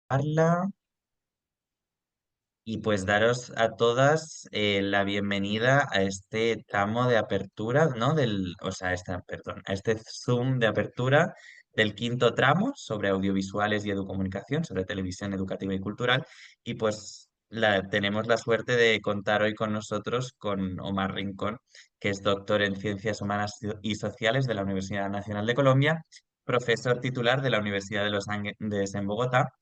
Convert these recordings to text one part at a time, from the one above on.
Carla, y pues daros a todas la bienvenida a este tramo de apertura, ¿no? Perdón, a este Zoom de apertura del quinto tramo sobre audiovisuales y educomunicación, sobre televisión educativa y cultural. Y pues tenemos la suerte de contar hoy con nosotros con Omar Rincón, que es doctor en Ciencias Humanas y Sociales de la Universidad Nacional de Colombia, profesor titular de la Universidad de los Andes en Bogotá,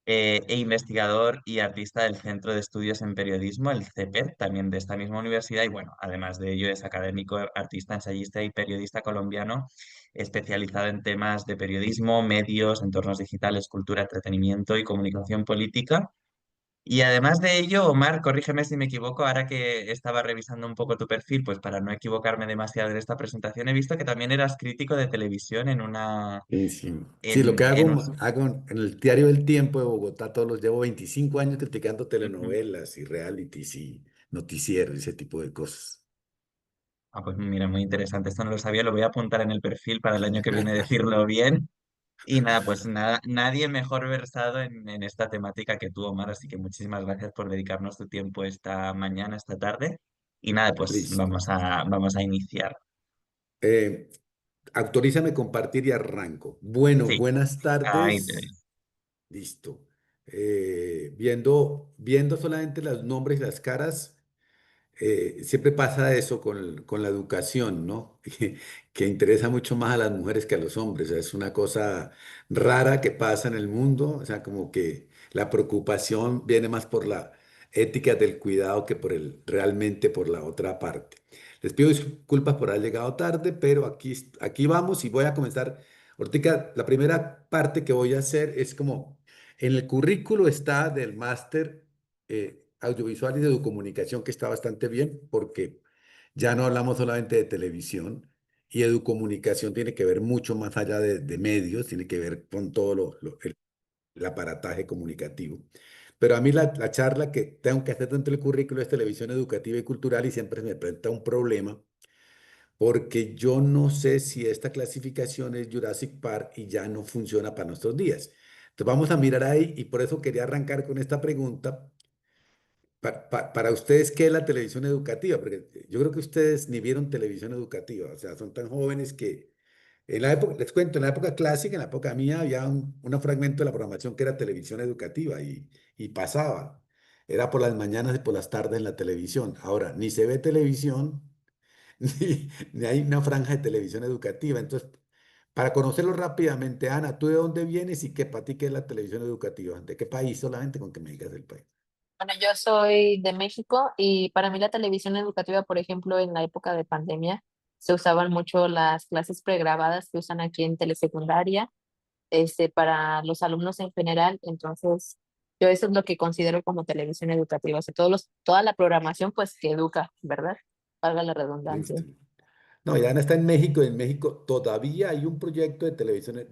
e investigador y artista del Centro de Estudios en Periodismo, el CEPED, también de esta misma universidad. Y bueno, además de ello es académico, artista, ensayista y periodista colombiano, especializado en temas de periodismo, medios, entornos digitales, cultura, entretenimiento y comunicación política. Y además de ello, Omar, corrígeme si me equivoco, ahora que estaba revisando un poco tu perfil, pues para no equivocarme demasiado en esta presentación, he visto que también eras crítico de televisión en una, Sí, sí. Sí, lo que en un... hago en el diario El Tiempo de Bogotá, todos los llevo 25 años criticando Ujú. telenovelas y realities y noticieros y ese tipo de cosas. Ah, pues mira, muy interesante. Esto no lo sabía, lo voy a apuntar en el perfil para el año que viene decirlo bien. Y nada, pues nada, nadie mejor versado en esta temática que tú, Omar, así que muchísimas gracias por dedicarnos tu tiempo esta mañana, esta tarde. Y nada, pues Listo. vamos a iniciar. Eh, Autorízame compartir y arranco. Bueno, Sí, buenas ahí tardes. tenéis. Listo. Viendo solamente los nombres y las caras. Siempre pasa eso con la educación, ¿no? Que interesa mucho más a las mujeres que a los hombres. O sea, es una cosa rara que pasa en el mundo. O sea, como que la preocupación viene más por la ética del cuidado que realmente por la otra parte. Les pido disculpas por haber llegado tarde, pero aquí vamos y voy a comenzar. Ahorita, la primera parte que voy a hacer es como en el currículo está del máster audiovisual y de educomunicación, que está bastante bien, porque ya no hablamos solamente de televisión, y educomunicación tiene que ver mucho más allá de medios, tiene que ver con todo el aparataje comunicativo. Pero a mí la charla que tengo que hacer dentro del currículo es televisión educativa y cultural, y siempre se me presenta un problema, porque yo no sé si esta clasificación es Jurassic Park y ya no funciona para nuestros días. Entonces vamos a mirar ahí, y por eso quería arrancar con esta pregunta. Para ustedes, ¿qué es la televisión educativa? Porque yo creo que ustedes ni vieron televisión educativa, o sea, son tan jóvenes que en la época, les cuento, en la época clásica, en la época mía, había un fragmento de la programación que era televisión educativa y pasaba. Era por las mañanas y por las tardes en la televisión. Ahora, ni se ve televisión, ni hay una franja de televisión educativa. Entonces, para conocerlo rápidamente, Ana, ¿tú de dónde vienes y qué para ti qué es la televisión educativa? ¿De qué país solamente con que me digas el país? Bueno, yo soy de México y para mí la televisión educativa, por ejemplo, en la época de pandemia, se usaban mucho las clases pregrabadas que usan aquí en telesecundaria, para los alumnos en general. Entonces, yo eso es lo que considero como televisión educativa, o sea, toda la programación pues que educa, ¿verdad? Valga la redundancia. Listo. No, ya Ana está en México. En México todavía hay un proyecto de televisión,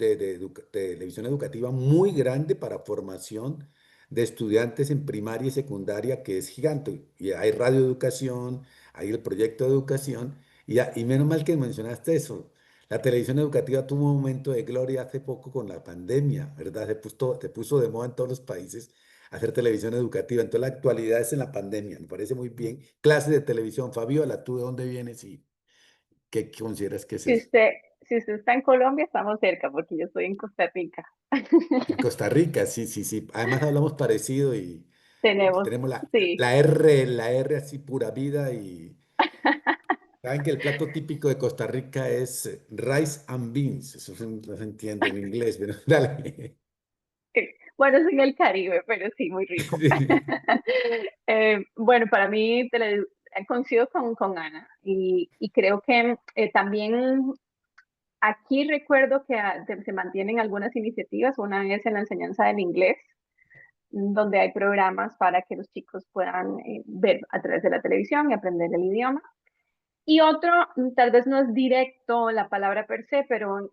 televisión educativa muy grande para formación de estudiantes en primaria y secundaria que es gigante. Y hay radioeducación, hay el proyecto de educación. Y menos mal que mencionaste eso. La televisión educativa tuvo un momento de gloria hace poco con la pandemia, ¿verdad? Se puso de moda en todos los países hacer televisión educativa. Entonces la actualidad es en la pandemia. Me parece muy bien. Clases de televisión. Fabiola, ¿tú de dónde vienes y qué consideras que es Si eso? usted, si usted está en Colombia, estamos cerca, porque yo estoy en Costa Rica. En Costa Rica, sí, sí, sí. Además hablamos parecido y Tenemos, tenemos la, sí, la R así pura vida y saben que el plato típico de Costa Rica es rice and beans. Eso no se entiende en inglés, pero dale. bueno, es en el Caribe, pero sí, muy rico. Sí. Bueno, para mí coincido con Ana y creo que también aquí recuerdo que se mantienen algunas iniciativas. Una es en la enseñanza del inglés, donde hay programas para que los chicos puedan ver a través de la televisión y aprender el idioma. Y otro, tal vez no es directo la palabra per se, pero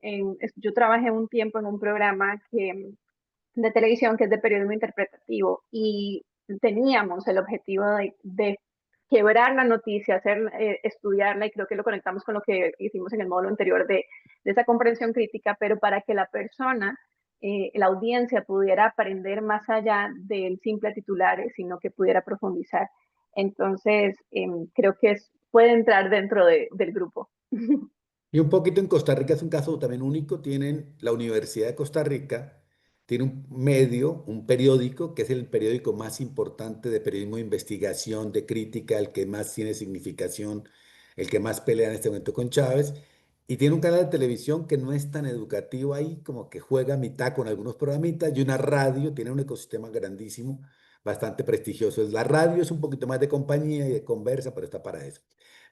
yo trabajé un tiempo en un programa de televisión que es de periodismo interpretativo y teníamos el objetivo de quebrar la noticia, estudiarla, y creo que lo conectamos con lo que hicimos en el módulo anterior de esa comprensión crítica, pero para que la persona la audiencia pudiera aprender más allá del simple titular, sino que pudiera profundizar. Entonces, creo que puede entrar dentro del grupo. Y un poquito en Costa Rica es un caso también único. Tienen la Universidad de Costa Rica, tiene un medio, un periódico, que es el periódico más importante de periodismo de investigación, de crítica, el que más tiene significación, el que más pelea en este momento con Chávez. Y tiene un canal de televisión que no es tan educativo ahí, como que juega a mitad con algunos programitas, y una radio, tiene un ecosistema grandísimo, bastante prestigioso. La radio es un poquito más de compañía y de conversa, pero está para eso.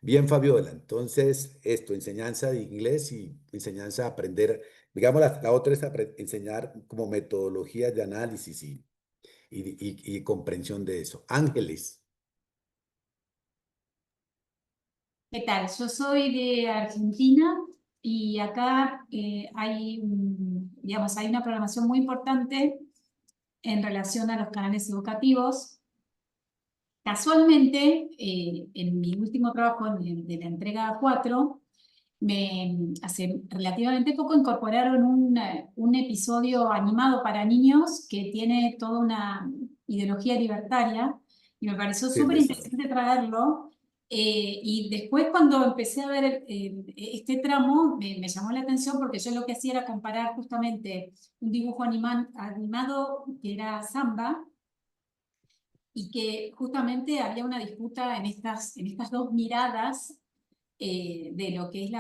Bien, Fabiola. Entonces, esto, enseñanza de inglés y enseñanza a aprender, digamos, la otra es enseñar como metodologías de análisis y comprensión de eso. Ángeles. ¿Qué tal? Yo soy de Argentina y acá digamos, hay una programación muy importante en relación a los canales educativos. Casualmente, en mi último trabajo de la entrega 4, hace relativamente poco incorporaron un episodio animado para niños que tiene toda una ideología libertaria y me pareció Sí, súper me suena. interesante traerlo. Y después cuando empecé a ver este tramo me llamó la atención porque yo lo que hacía era comparar justamente un dibujo animado que era Samba y que justamente había una disputa en estas dos miradas de lo que es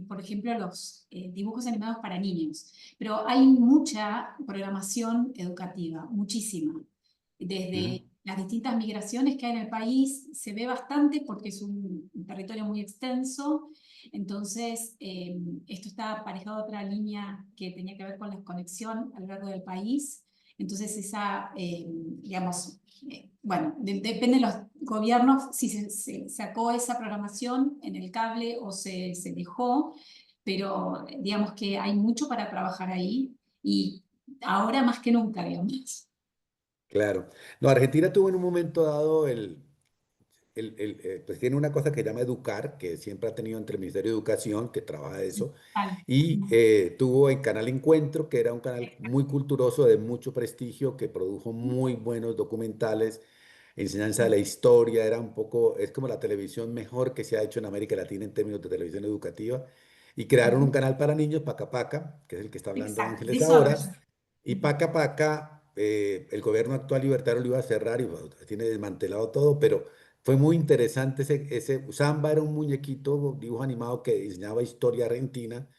por ejemplo, los dibujos animados para niños. Pero hay mucha programación educativa, muchísima. Ujú, Desde las distintas migraciones que hay en el país, se ve bastante porque es un territorio muy extenso. Entonces, esto está aparejado a otra línea que tenía que ver con la conexión a lo largo del país. Entonces, digamos, bueno, depende de los gobiernos si se sacó esa programación en el cable o se dejó, pero digamos que hay mucho para trabajar ahí y ahora más que nunca, digamos. claro. No, Argentina tuvo en un momento dado pues tiene una cosa que llama Educar, que siempre ha tenido entre el Ministerio de Educación, que trabaja eso, Vale. y tuvo en Canal Encuentro, que era un canal muy culturoso, de mucho prestigio, que produjo muy buenos documentales, enseñanza de la historia, era un poco, es como la televisión mejor que se ha hecho en América Latina en términos de televisión educativa, y crearon un canal para niños, Paca Paca, que es el que está hablando Exacto, de Ángeles eso hablo ahora, yo. y Paca Paca, el gobierno actual libertario lo iba a cerrar y bueno, tiene desmantelado todo, pero fue muy interesante ese Samba era un muñequito, dibujo animado que diseñaba historia argentina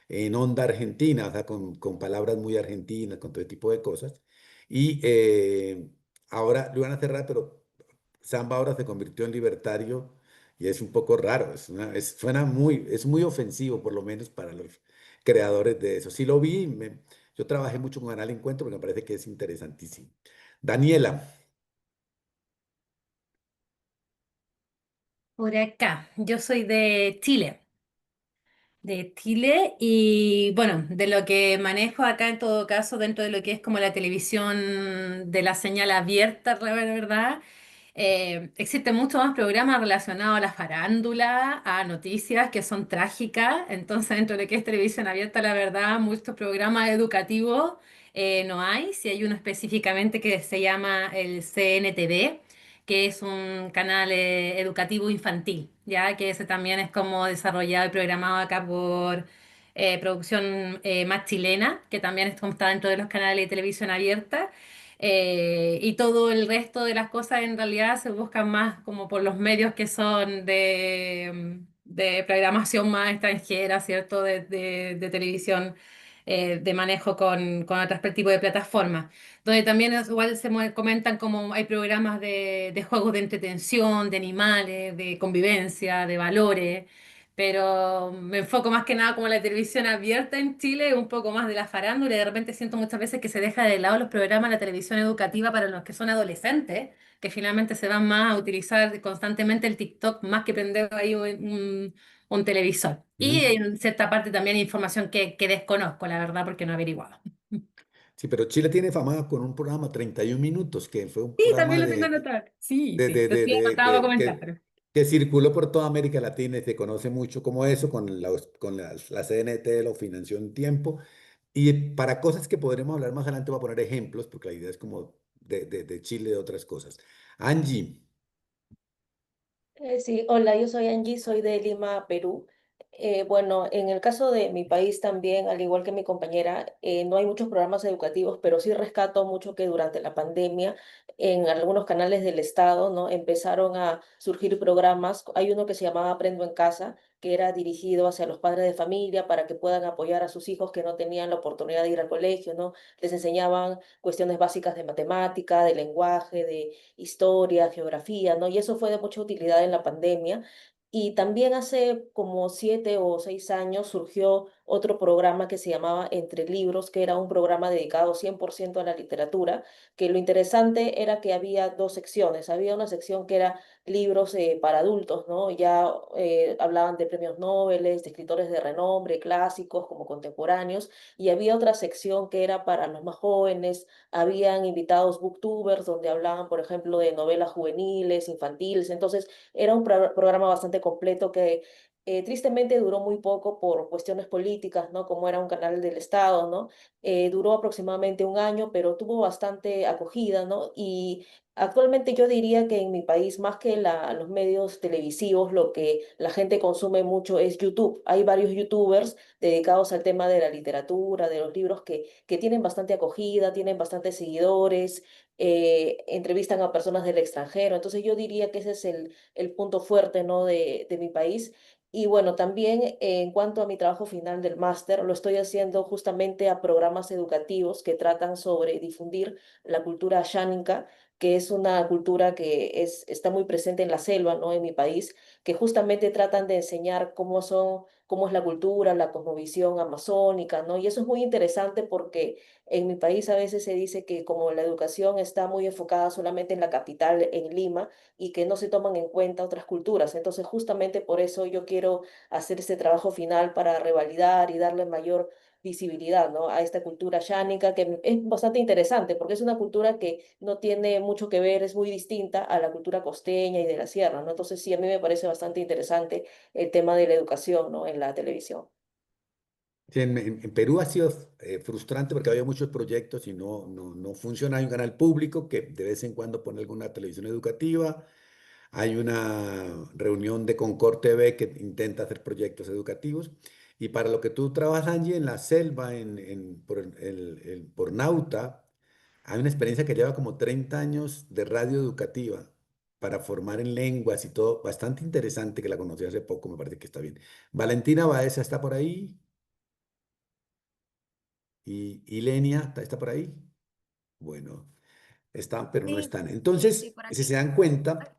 en onda argentina, o sea, con palabras muy argentinas, con todo tipo de cosas. Y ahora lo iban a cerrar, pero Samba ahora se convirtió en libertario y es un poco raro, es muy ofensivo por lo menos para los creadores de eso. Sí lo vi, yo trabajé mucho con Canal Encuentro porque me parece que es interesantísimo. Daniela. Por acá, yo soy de Chile y bueno, de lo que manejo acá en todo caso dentro de lo que es como la televisión de la señal abierta, la verdad, existen muchos más programas relacionados a la farándula, a noticias que son trágicas, entonces dentro de lo que es televisión abierta, la verdad, muchos programas educativos no hay, si hay uno específicamente que se llama el CNTV, que es un canal educativo infantil, ya que ese también es como desarrollado y programado acá por producción más chilena, que también está dentro de los canales de televisión abierta. Y todo el resto de las cosas en realidad se buscan más como por los medios que son de programación más extranjera, ¿cierto? De televisión, de manejo con otro tipo de plataformas donde también igual comentan como hay programas de juegos de entretención, de animales, de convivencia, de valores, pero me enfoco más que nada como la televisión abierta en Chile, un poco más de la farándula y de repente siento muchas veces que se deja de lado los programas de la televisión educativa para los que son adolescentes, que finalmente se van más a utilizar constantemente el TikTok más que prender ahí un televisor. Y Ujú. en cierta parte también información que desconozco, la verdad, porque no he averiguado. Sí, pero Chile tiene fama con un programa 31 minutos, que fue un Sí, programa también lo tengo anotado. Sí, sí, lo tenía de- anotado para de- comentar, que, pero que circuló por toda América Latina y se conoce mucho como eso, con la CNT lo financió un tiempo, Y para cosas que podremos hablar más adelante, voy a poner ejemplos, porque la idea es como de Chile, de otras cosas. Angie, Sí, hola, yo soy Angie, soy de Lima, Perú. Bueno, en el caso de mi país también, al igual que mi compañera, no hay muchos programas educativos, pero sí rescato mucho que durante la pandemia en algunos canales del Estado, ¿no? Empezaron a surgir programas. Hay uno que se llamaba Aprendo en Casa, que era dirigido hacia los padres de familia para que puedan apoyar a sus hijos que no tenían la oportunidad de ir al colegio, ¿no? Les enseñaban cuestiones básicas de matemática, de lenguaje, de historia, geografía, ¿no? Y eso fue de mucha utilidad en la pandemia. Y también hace como 7 o 6 años surgió otro programa que se llamaba Entre Libros, que era un programa dedicado 100% a la literatura, que lo interesante era que había dos secciones. Había una sección que era libros para adultos, ¿no? Ya hablaban de premios Nobel, de escritores de renombre, clásicos como contemporáneos, y había otra sección que era para los más jóvenes. Habían invitados booktubers donde hablaban, por ejemplo, de novelas juveniles, infantiles. Entonces, era un programa bastante completo que tristemente duró muy poco por cuestiones políticas, ¿no? Como era un canal del Estado, ¿no? Duró aproximadamente un año, pero tuvo bastante acogida, ¿no? Y actualmente yo diría que en mi país, más que los medios televisivos, lo que la gente consume mucho es YouTube. Hay varios YouTubers dedicados al tema de la literatura, de los libros que tienen bastante acogida, tienen bastantes seguidores, entrevistan a personas del extranjero. Entonces yo diría que ese es el punto fuerte, ¿no? de mi país. Y bueno, también en cuanto a mi trabajo final del máster, lo estoy haciendo justamente a programas educativos que tratan sobre difundir la cultura xánica, que es una cultura que está muy presente en la selva, ¿no? En mi país, que justamente tratan de enseñar cómo es la cultura, la cosmovisión amazónica, ¿no? Y eso es muy interesante porque en mi país a veces se dice que como la educación está muy enfocada solamente en la capital, en Lima, y que no se toman en cuenta otras culturas. Entonces, justamente por eso yo quiero hacer este trabajo final para revalidar y darle mayor visibilidad, ¿no? A esta cultura yánica, que es bastante interesante, porque es una cultura que no tiene mucho que ver, es muy distinta a la cultura costeña y de la sierra, ¿no? Entonces, sí, a mí me parece bastante interesante el tema de la educación, ¿no? En la televisión. sí, en Perú ha sido frustrante porque había muchos proyectos y no funciona. Hay un canal público que de vez en cuando pone alguna televisión educativa. Hay una reunión de Concord TV que intenta hacer proyectos educativos. Y para lo que tú trabajas, Angie, en la selva, por Nauta, hay una experiencia que lleva como 30 años de radio educativa para formar en lenguas y todo. Bastante interesante, que la conocí hace poco, me parece que está bien. Valentina Baeza está por ahí y Lenia está por ahí. Bueno, están, pero no Sí, están. sí, sí, Entonces, por si se aquí. dan cuenta,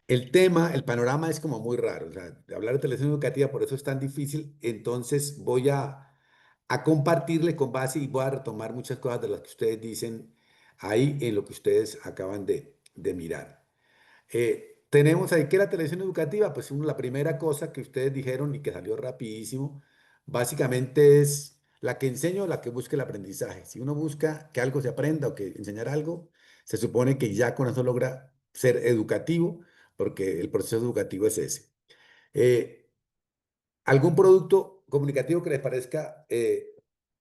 el tema, el panorama es como muy raro. O sea, de hablar de televisión educativa, por eso es tan difícil. Entonces, voy a compartirle con base y voy a retomar muchas cosas de las que ustedes dicen ahí en lo que ustedes acaban de mirar. Tenemos ahí que la televisión educativa, pues la primera cosa que ustedes dijeron y que salió rapidísimo, básicamente es la que enseña o la que busca el aprendizaje. Si uno busca que algo se aprenda o que enseñar algo, se supone que ya con eso logra ser educativo, porque el proceso educativo es ese. Eh, ¿Algún producto comunicativo que les parezca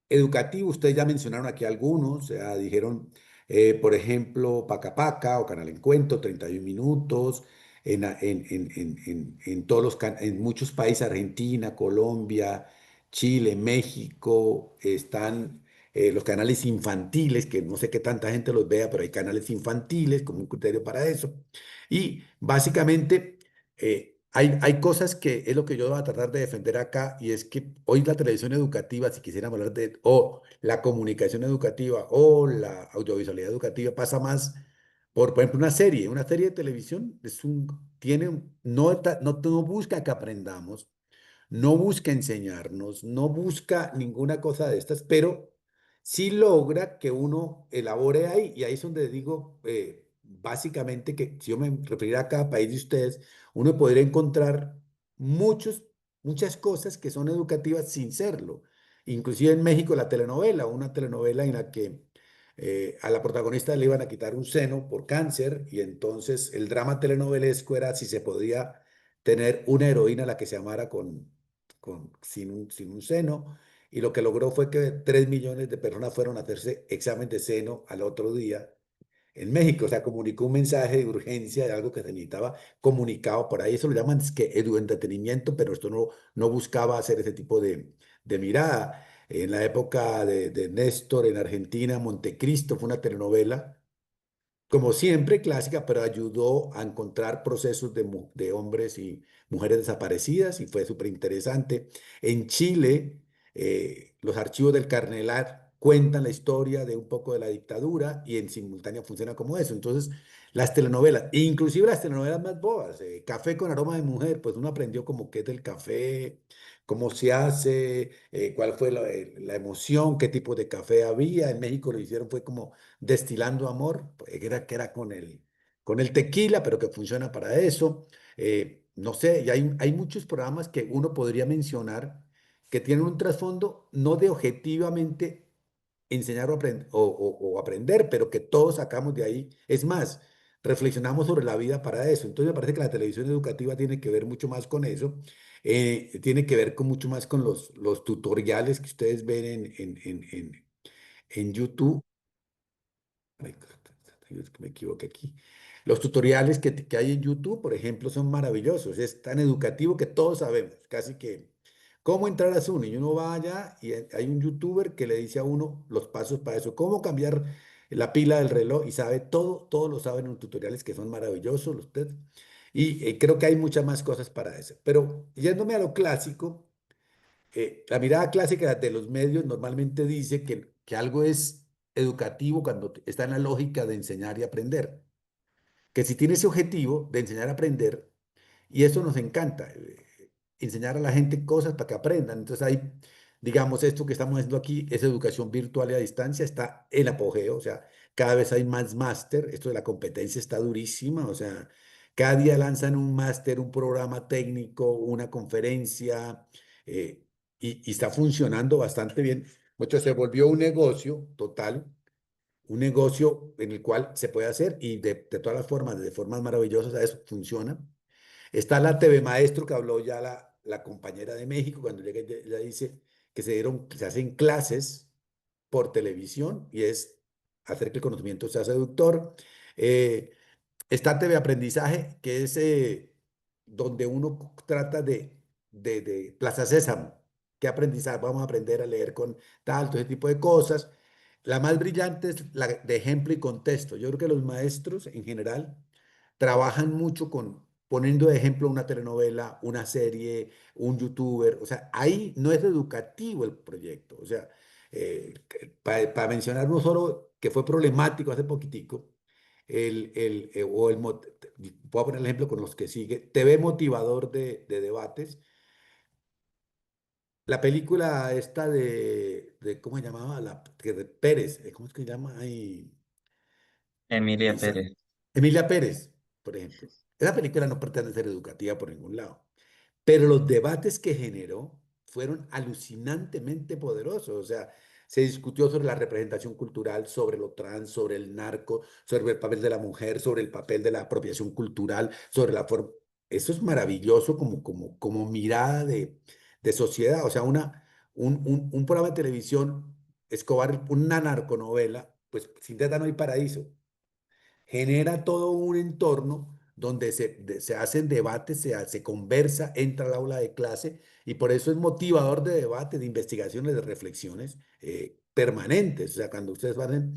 educativo? Ustedes ya mencionaron aquí algunos, o sea, dijeron, por ejemplo, Paca Paca o Canal Encuentro, 31 minutos, en todos en muchos países, Argentina, Colombia, Chile, México, están los canales infantiles, que no sé qué tanta gente los vea, pero hay canales infantiles como un criterio para eso. Y básicamente hay cosas que es lo que yo voy a tratar de defender acá, y es que hoy la televisión educativa, si quisiéramos hablar de, o la comunicación educativa o la audiovisualidad educativa, pasa más por ejemplo, una serie de televisión no busca que aprendamos, no busca enseñarnos, no busca ninguna cosa de estas, pero sí logra que uno elabore ahí, y ahí es donde digo, básicamente, que si yo me refiriera a cada país de ustedes, uno podría encontrar muchas cosas que son educativas sin serlo. Inclusive en México una telenovela en la que a la protagonista le iban a quitar un seno por cáncer, y entonces el drama telenovelesco era si se podía tener una heroína a la que se amara sin un seno, y lo que logró fue que 3 millones de personas fueron a hacerse examen de seno al otro día en México. O sea, comunicó un mensaje de urgencia de algo que se necesitaba comunicado por ahí. Eso lo llaman es que entretenimiento, pero esto no buscaba hacer ese tipo de mirada. En la época de Néstor en Argentina, Montecristo fue una telenovela como siempre, clásica, pero ayudó a encontrar procesos de hombres y mujeres desaparecidas y fue súper interesante. En Chile, los archivos del Carnelar cuentan la historia de un poco de la dictadura y en simultáneo funciona como eso. Entonces, las telenovelas, inclusive las telenovelas más bobas, Café con aroma de mujer, pues uno aprendió como qué es el café, cómo se hace, cuál fue la emoción, qué tipo de café había. En México lo hicieron, fue como destilando amor, pues, que era con el tequila, pero que funciona para eso. No sé, y hay muchos programas que uno podría mencionar que tienen un trasfondo no de objetivamente enseñar o aprender, pero que todos sacamos de ahí. Es más, reflexionamos sobre la vida para eso. Entonces me parece que la televisión educativa tiene que ver mucho más con eso, tiene que ver con mucho más con los tutoriales que ustedes ven en YouTube. Ay, me equivoqué aquí. Los tutoriales que hay en YouTube, por ejemplo, son maravillosos. Es tan educativo que todos sabemos, casi que cómo entrar a Zoom. Y uno va allá y hay un youtuber que le dice a uno los pasos para eso, cómo cambiar la pila del reloj y sabe todo, todo lo saben en los tutoriales que son maravillosos usted. Y creo que hay muchas más cosas para eso. Pero yéndome a lo clásico, la mirada clásica de los medios normalmente dice que algo es educativo cuando está en la lógica de enseñar y aprender. Que si tiene ese objetivo de enseñar a aprender, y eso nos encanta, enseñar a la gente cosas para que aprendan. Entonces hay, digamos, esto que estamos haciendo aquí, es educación virtual y a distancia, está en apogeo, o sea, cada vez hay más máster, esto de la competencia está durísima, o sea, cada día lanzan un máster, un programa técnico, una conferencia, y está funcionando bastante bien. Mucho se volvió un negocio total, un negocio en el cual se puede hacer y de todas las formas, de formas maravillosas, eso funciona. Está la TV Maestro que habló ya la compañera de México cuando llega, ella dice que se hacen clases por televisión y es hacer que el conocimiento sea seductor. Eh, Está TV Aprendizaje, que es donde uno trata de Plaza Sésamo. ¿Qué aprendizaje? Vamos a aprender a leer con tal, todo ese tipo de cosas. La más brillante es la de ejemplo y contexto. Yo creo que los maestros en general trabajan mucho con poniendo de ejemplo una telenovela, una serie, un youtuber. O sea, ahí no es educativo el proyecto. O sea, para mencionar uno solo que fue problemático hace poquitico, voy a poner el ejemplo con los que sigue, TV motivador de debates. La película esta ¿cómo se llamaba? De Pérez, ¿cómo es que se llama? Ay, Emilia esa, Pérez. Emilia Pérez, por ejemplo. Esa película no pretende ser educativa por ningún lado. Pero los debates que generó fueron alucinantemente poderosos. O sea, se discutió sobre la representación cultural, sobre lo trans, sobre el narco, sobre el papel de la mujer, sobre el papel de la apropiación cultural, sobre la forma. Eso es maravilloso como mirada de sociedad. O sea, un programa de televisión, Escobar, una narconovela, pues sin Teta no hay paraíso, genera todo un entorno donde se hacen debates, se conversa, entra al aula de clase y por eso es motivador de debate, de investigaciones, de reflexiones permanentes. O sea, cuando ustedes van,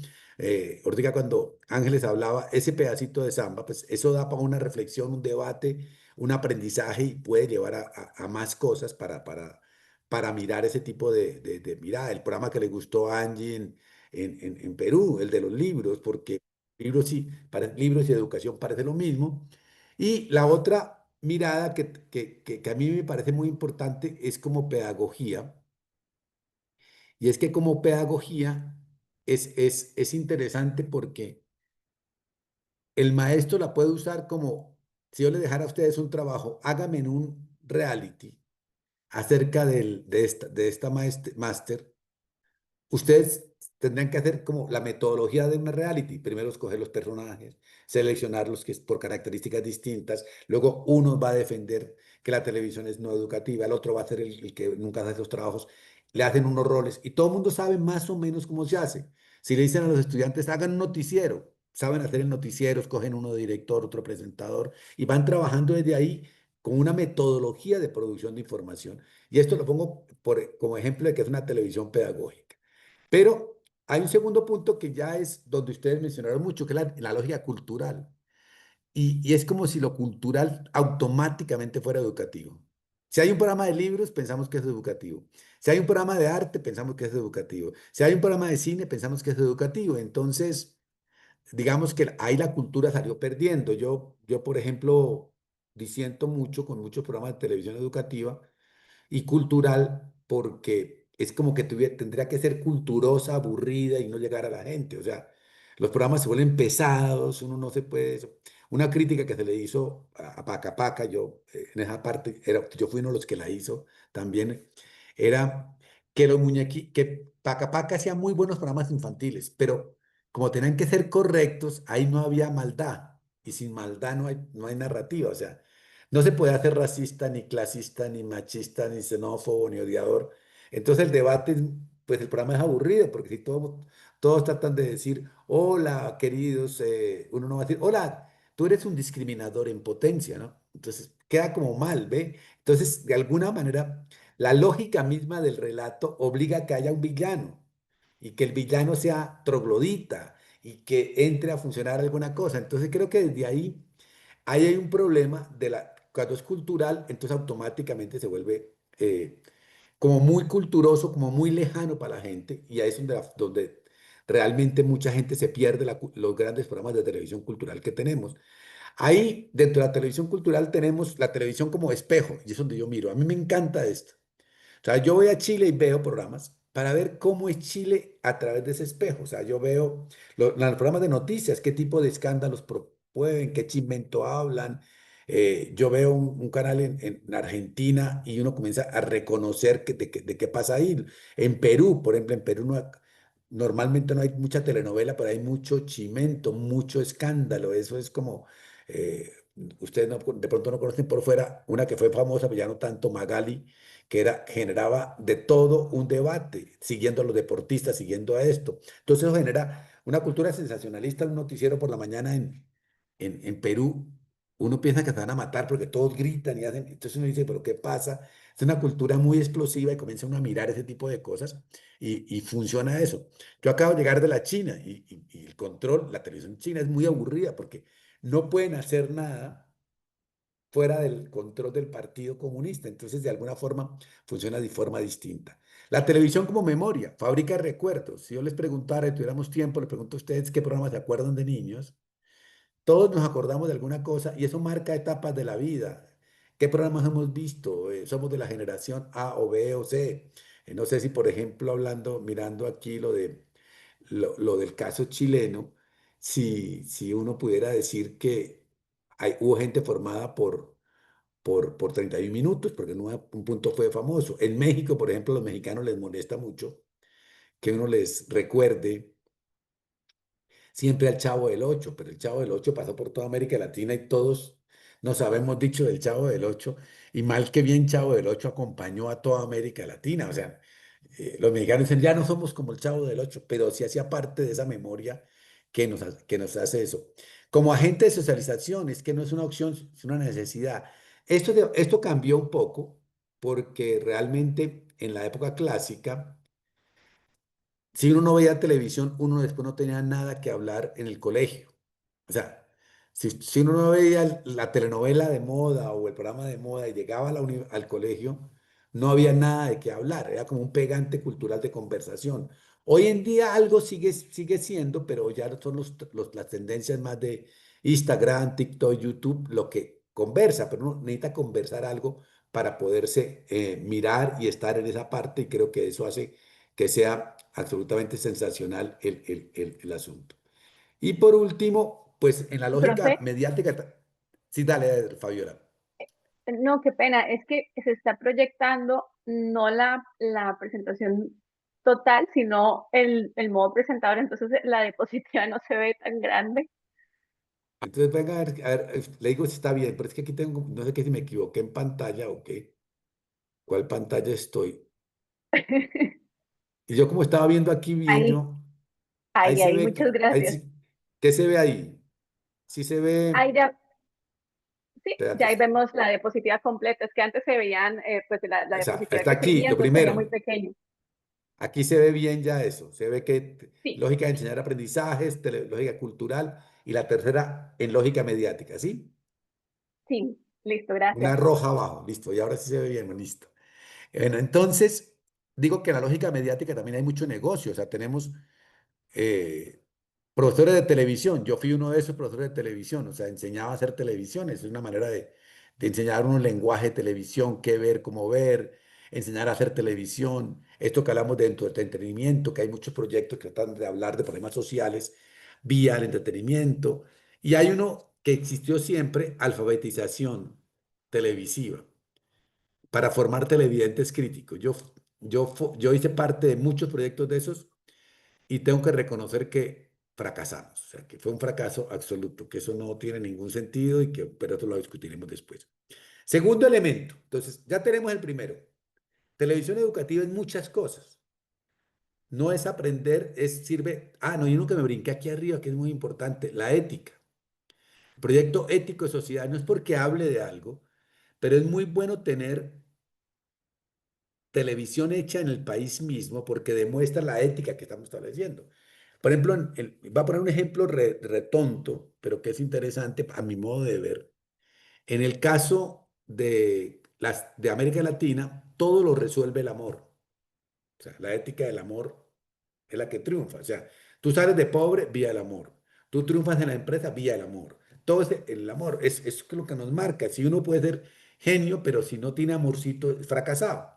ahorita cuando Ángeles hablaba, ese pedacito de samba, pues eso da para una reflexión, un debate, un aprendizaje y puede llevar a más cosas para mirar ese tipo de mirada. El programa que le gustó a Angie en Perú, el de los libros, porque libros y educación parece lo mismo. Y la otra mirada que a mí me parece muy importante es como pedagogía. Y es que como pedagogía es interesante porque el maestro la puede usar como, si yo le dejara a ustedes un trabajo, hágame en un reality acerca de esta máster. Ustedes tendrían que hacer como la metodología de una reality. Primero escoger los personajes, seleccionarlos que es por características distintas. Luego uno va a defender que la televisión es no educativa, el otro va a ser el que nunca hace esos trabajos, le hacen unos roles y todo el mundo sabe más o menos cómo se hace. Si le dicen a los estudiantes, hagan un noticiero, saben hacer el noticiero, escogen uno de director, otro presentador y van trabajando desde ahí con una metodología de producción de información. Y esto lo pongo como ejemplo de que es una televisión pedagógica. Pero hay un segundo punto que ya es donde ustedes mencionaron mucho, que es la lógica cultural. Y es como si lo cultural automáticamente fuera educativo. Si hay un programa de libros, pensamos que es educativo. Si hay un programa de arte, pensamos que es educativo. Si hay un programa de cine, pensamos que es educativo. Entonces, digamos que ahí la cultura salió perdiendo. Yo, por ejemplo, disiento mucho con muchos programas de televisión educativa y cultural porque es como que tendría que ser culturosa, aburrida y no llegar a la gente. O sea, los programas se vuelven pesados, uno no se puede... Una crítica que se le hizo a Paca Paca, yo en esa parte, yo fui uno de los que la hizo también, era que que Paca Paca hacía muy buenos programas infantiles, pero como tenían que ser correctos, ahí no había maldad. Y sin maldad no hay narrativa. O sea, no se puede hacer racista, ni clasista, ni machista, ni xenófobo, ni odiador. Entonces el debate, pues el programa es aburrido, porque si todos tratan de decir, hola, queridos, uno no va a decir, hola, tú eres un discriminador en potencia, ¿no? Entonces queda como mal, ¿ve? Entonces, de alguna manera, la lógica misma del relato obliga a que haya un villano y que el villano sea troglodita y que entre a funcionar alguna cosa. Entonces creo que desde ahí hay un problema cuando es cultural, entonces automáticamente se vuelve como muy culturoso, como muy lejano para la gente, y ahí es donde realmente mucha gente se pierde los grandes programas de televisión cultural que tenemos. Ahí, dentro de la televisión cultural, tenemos la televisión como espejo, y es donde yo miro. A mí me encanta esto. O sea, yo voy a Chile y veo programas para ver cómo es Chile a través de ese espejo. O sea, yo veo los programas de noticias, qué tipo de escándalos promueven, qué chimento hablan. Yo veo un canal en Argentina y uno comienza a reconocer de qué pasa ahí. En Perú, por ejemplo, en Perú normalmente no hay mucha telenovela, pero hay mucho chimento, mucho escándalo. Eso es como, eh, ustedes de pronto no conocen por fuera, una que fue famosa, pero ya no tanto, Magali, que generaba de todo un debate, siguiendo a los deportistas, siguiendo a esto. Entonces eso genera una cultura sensacionalista, un noticiero por la mañana en Perú. Uno piensa que se van a matar porque todos gritan y hacen, entonces uno dice, pero ¿qué pasa? Es una cultura muy explosiva y comienza uno a mirar ese tipo de cosas y funciona eso. Yo acabo de llegar de la China y el control, la televisión china es muy aburrida porque no pueden hacer nada fuera del control del Partido Comunista. Entonces, de alguna forma, funciona de forma distinta. La televisión como memoria, fabrica recuerdos. Si yo les preguntara y tuviéramos tiempo, les pregunto a ustedes qué programas se acuerdan de niños. Todos nos acordamos de alguna cosa y eso marca etapas de la vida. ¿Qué programas hemos visto? Somos de la generación A o B o C. No sé si, por ejemplo, mirando aquí lo del caso chileno, si uno pudiera decir que hubo gente formada por 31 minutos, porque en un punto fue famoso. En México, por ejemplo, a los mexicanos les molesta mucho que uno les recuerde siempre al Chavo del Ocho, pero el Chavo del Ocho pasó por toda América Latina y todos nos habemos dicho del Chavo del Ocho, y mal que bien Chavo del Ocho acompañó a toda América Latina. O sea, los mexicanos dicen, ya no somos como el Chavo del Ocho, pero sí hacía parte de esa memoria que nos hace eso. Como agente de socialización, es que no es una opción, es una necesidad. Esto cambió un poco porque realmente en la época clásica, si uno no veía televisión, uno después no tenía nada que hablar en el colegio. O sea, si uno no veía la telenovela de moda o el programa de moda y llegaba al colegio, no había nada de qué hablar. Era como un pegante cultural de conversación. Hoy en día algo sigue siendo, pero ya son las tendencias más de Instagram, TikTok, YouTube, lo que conversa, pero uno necesita conversar algo para poderse mirar y estar en esa parte y creo que eso hace que sea absolutamente sensacional el asunto. Y por último, pues en la Profe, lógica mediática, sí, dale, Fabiola. no, qué pena, es que se está proyectando no la presentación total, sino el modo presentador, entonces la diapositiva no se ve tan grande. Entonces, venga a ver, le digo si está bien, pero es que aquí tengo, no sé qué si me equivoqué en pantalla o qué, cuál pantalla estoy. Y yo como estaba viendo aquí bien, Ahí, yo, ahí ahí, se ahí, ve, muchas ahí gracias. sí, ¿qué se ve ahí? Sí se ve, Ahí ya, sí, espérate, ya ahí vemos la diapositiva completa. Es que antes se veían, pues la o sea, diapositiva está que aquí, seguía, lo pues se veía muy primero, pequeño. aquí se ve bien ya eso, se ve que Sí, lógica de enseñar aprendizajes, lógica cultural, y la tercera en lógica mediática, ¿sí? sí, listo, Una gracias. roja abajo, listo, y ahora sí se ve bien, listo. Bueno, entonces, digo que en la lógica mediática también hay mucho negocio, o sea, tenemos eh, profesores de televisión. Yo fui uno de esos profesores de televisión, o sea, enseñaba a hacer televisión. Es una manera de enseñar un lenguaje de televisión, qué ver, cómo ver, enseñar a hacer televisión. Esto que hablamos de entretenimiento, que hay muchos proyectos que tratan de hablar de problemas sociales vía el entretenimiento. Y hay uno que existió siempre, alfabetización televisiva, para formar televidentes críticos. Yo hice parte de muchos proyectos de esos y tengo que reconocer que fracasamos, o sea, que fue un fracaso absoluto, que eso no tiene ningún sentido y que, pero eso lo discutiremos después. Segundo elemento, entonces ya tenemos el primero. Televisión educativa es muchas cosas. No es aprender, no, y uno que me brinqué aquí arriba, que es muy importante, la ética. El proyecto ético de sociedad no es porque hable de algo, pero es muy bueno tener televisión hecha en el país mismo porque demuestra la ética que estamos estableciendo. Por ejemplo, voy a poner un ejemplo re tonto, pero que es interesante a mi modo de ver. En el caso de América Latina, todo lo resuelve el amor. O sea, la ética del amor es la que triunfa. O sea, tú sales de pobre vía el amor. Tú triunfas en la empresa vía el amor. Todo el amor es lo que nos marca. Si uno puede ser genio, pero si no tiene amorcito, es fracasado.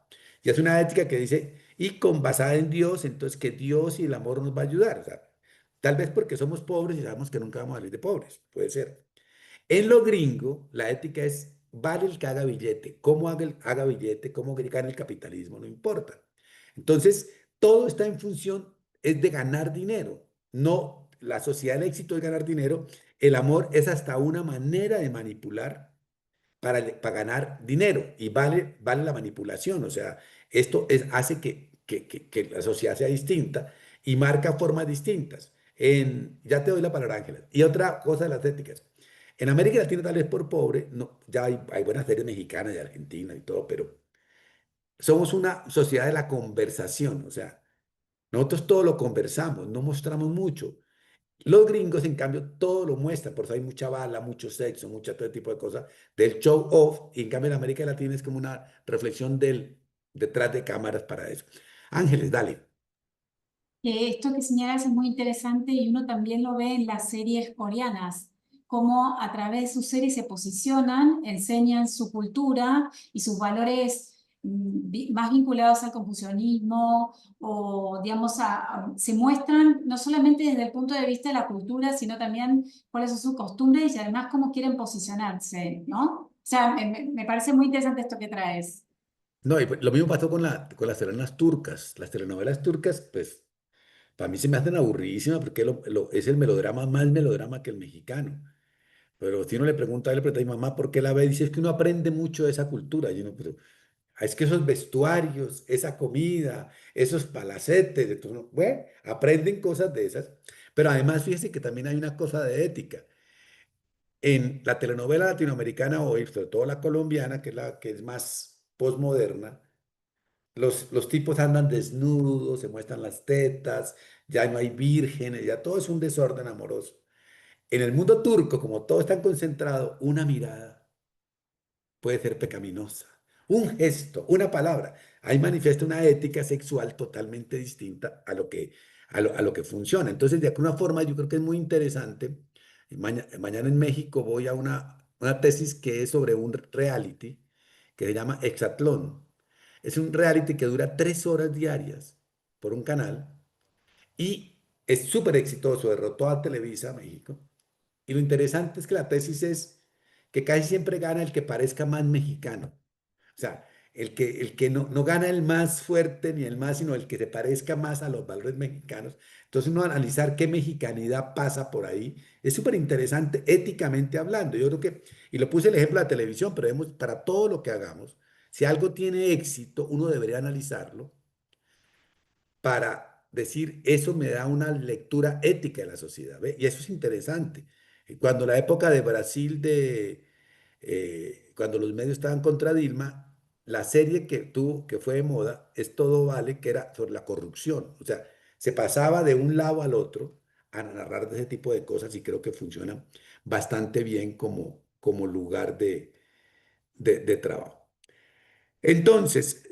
Y es una ética que dice, y con basada en Dios, entonces que Dios y el amor nos va a ayudar. O sea, tal vez porque somos pobres y sabemos que nunca vamos a salir de pobres. Puede ser. En lo gringo, la ética es, vale el que haga billete, cómo haga billete, cómo gane el capitalismo, no importa. Entonces, todo está en función, es de ganar dinero. No, la sociedad del éxito es ganar dinero. El amor es hasta una manera de manipular para ganar dinero y vale la manipulación. O sea, hace que la sociedad sea distinta y marca formas distintas. Ya te doy la palabra, Ángela. Y otra cosa de las éticas. En América Latina, tal vez por pobre, no, ya hay buenas series mexicanas y argentinas y todo, pero somos una sociedad de la conversación. O sea, nosotros todo lo conversamos, no mostramos mucho. Los gringos, en cambio, todo lo muestran, por eso hay mucha bala, mucho sexo, mucho todo tipo de cosas, del show off, y en cambio en América Latina es como una reflexión del detrás de cámaras para eso. Ángeles, dale. Que esto que señalas es muy interesante y uno también lo ve en las series coreanas, cómo a través de sus series se posicionan, enseñan su cultura y sus valores más vinculados al confucianismo o, digamos, se muestran no solamente desde el punto de vista de la cultura, sino también cuáles son sus costumbres y además cómo quieren posicionarse, ¿no? O sea, me parece muy interesante esto que traes. No, y pues, lo mismo pasó con las telenovelas turcas. Las telenovelas turcas, pues, para mí se me hacen aburridísimas porque es el melodrama más melodrama que el mexicano. Pero si uno le pregunta, le pregunta a mi mamá por qué la ve, dice es que uno aprende mucho de esa cultura. Y uno, pero es que esos vestuarios, esa comida, esos palacetes, entonces, bueno, aprenden cosas de esas. Pero además, fíjese que también hay una cosa de ética. En la telenovela latinoamericana hoy, sobre todo la colombiana, que es la que es más posmoderna, los tipos andan desnudos, se muestran las tetas, ya no hay vírgenes, ya todo es un desorden amoroso. En el mundo turco, como todo está concentrado, una mirada puede ser pecaminosa. Un gesto, una palabra, ahí manifiesta una ética sexual totalmente distinta a lo que funciona. Entonces, de alguna forma, yo creo que es muy interesante. Mañana en México voy a una tesis que es sobre un reality que se llama Hexatlón. Es un reality que dura 3 horas diarias por un canal y es súper exitoso, derrotó a Televisa México. Y lo interesante es que la tesis es que casi siempre gana el que parezca más mexicano. O sea, el que no gana el más fuerte ni el más, sino el que se parezca más a los valores mexicanos. Entonces uno analizar qué mexicanidad pasa por ahí es súper interesante éticamente hablando. Yo creo que, y lo puse el ejemplo de la televisión, pero vemos para todo lo que hagamos, si algo tiene éxito, uno debería analizarlo para decir, eso me da una lectura ética de la sociedad, ¿ve? Y eso es interesante. Cuando la época de Brasil, cuando los medios estaban contra Dilma, la serie que tuvo, que fue de moda, es Todo Vale, que era sobre la corrupción. O sea, se pasaba de un lado al otro a narrar de ese tipo de cosas y creo que funciona bastante bien como lugar de trabajo. Entonces,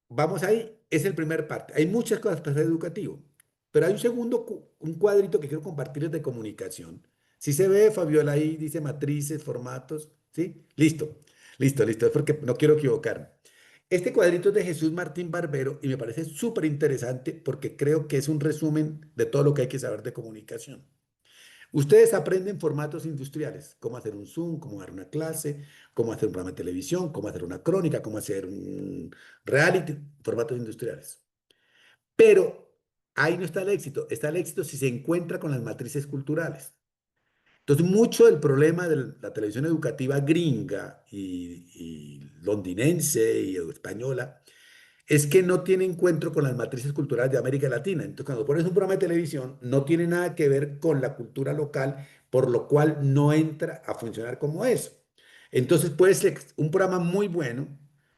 vamos ahí, es el primer parte. Hay muchas cosas para ser educativo, pero hay un segundo, un cuadrito que quiero compartirles de comunicación. Si se ve, Fabiola, ahí dice matrices, formatos, ¿sí? Listo, listo, listo, es porque no quiero equivocarme. Este cuadrito es de Jesús Martín Barbero y me parece súper interesante porque creo que es un resumen de todo lo que hay que saber de comunicación. Ustedes aprenden formatos industriales, cómo hacer un Zoom, cómo dar una clase, cómo hacer un programa de televisión, cómo hacer una crónica, cómo hacer un reality, formatos industriales. Pero ahí no está el éxito si se encuentra con las matrices culturales. Entonces, mucho del problema de la televisión educativa gringa y londinense y española es que no tiene encuentro con las matrices culturales de América Latina. Entonces, cuando pones un programa de televisión, no tiene nada que ver con la cultura local, por lo cual no entra a funcionar como eso. Entonces, puede ser un programa muy bueno,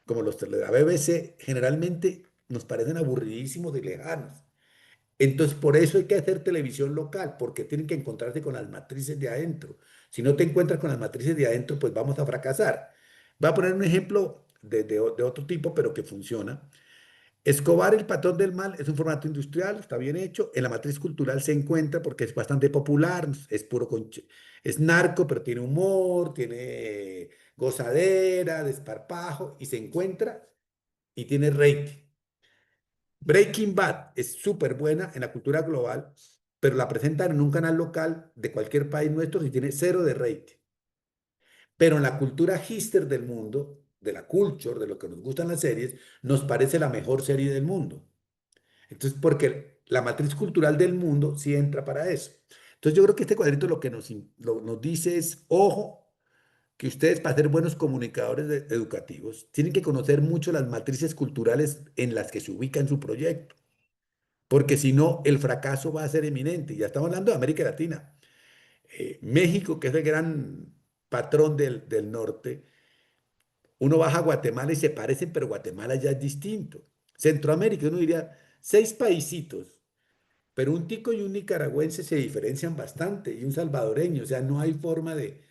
como los de la BBC, generalmente nos parecen aburridísimos y lejanos. Entonces, por eso hay que hacer televisión local, porque tienen que encontrarse con las matrices de adentro. Si no te encuentras con las matrices de adentro, pues vamos a fracasar. Voy a poner un ejemplo de otro tipo, pero que funciona. Escobar, el patrón del mal, es un formato industrial, está bien hecho. En la matriz cultural se encuentra porque es bastante popular, es puro es narco, pero tiene humor, tiene gozadera, desparpajo y se encuentra y tiene rating. Breaking Bad es súper buena en la cultura global, pero la presentan en un canal local de cualquier país nuestro y tiene cero de rating. Pero en la cultura hipster del mundo, de la culture, de lo que nos gustan las series, nos parece la mejor serie del mundo. Entonces, porque la matriz cultural del mundo sí entra para eso. Entonces, yo creo que este cuadrito lo que nos dice es, ojo, que ustedes para ser buenos comunicadores educativos tienen que conocer mucho las matrices culturales en las que se ubica en su proyecto, porque si no, el fracaso va a ser eminente. Ya estamos hablando de América Latina. México, que es el gran patrón del norte, uno baja a Guatemala y se parecen, pero Guatemala ya es distinto. Centroamérica, uno diría, 6 paisitos. Pero un tico y un nicaragüense se diferencian bastante y un salvadoreño, o sea, no hay forma de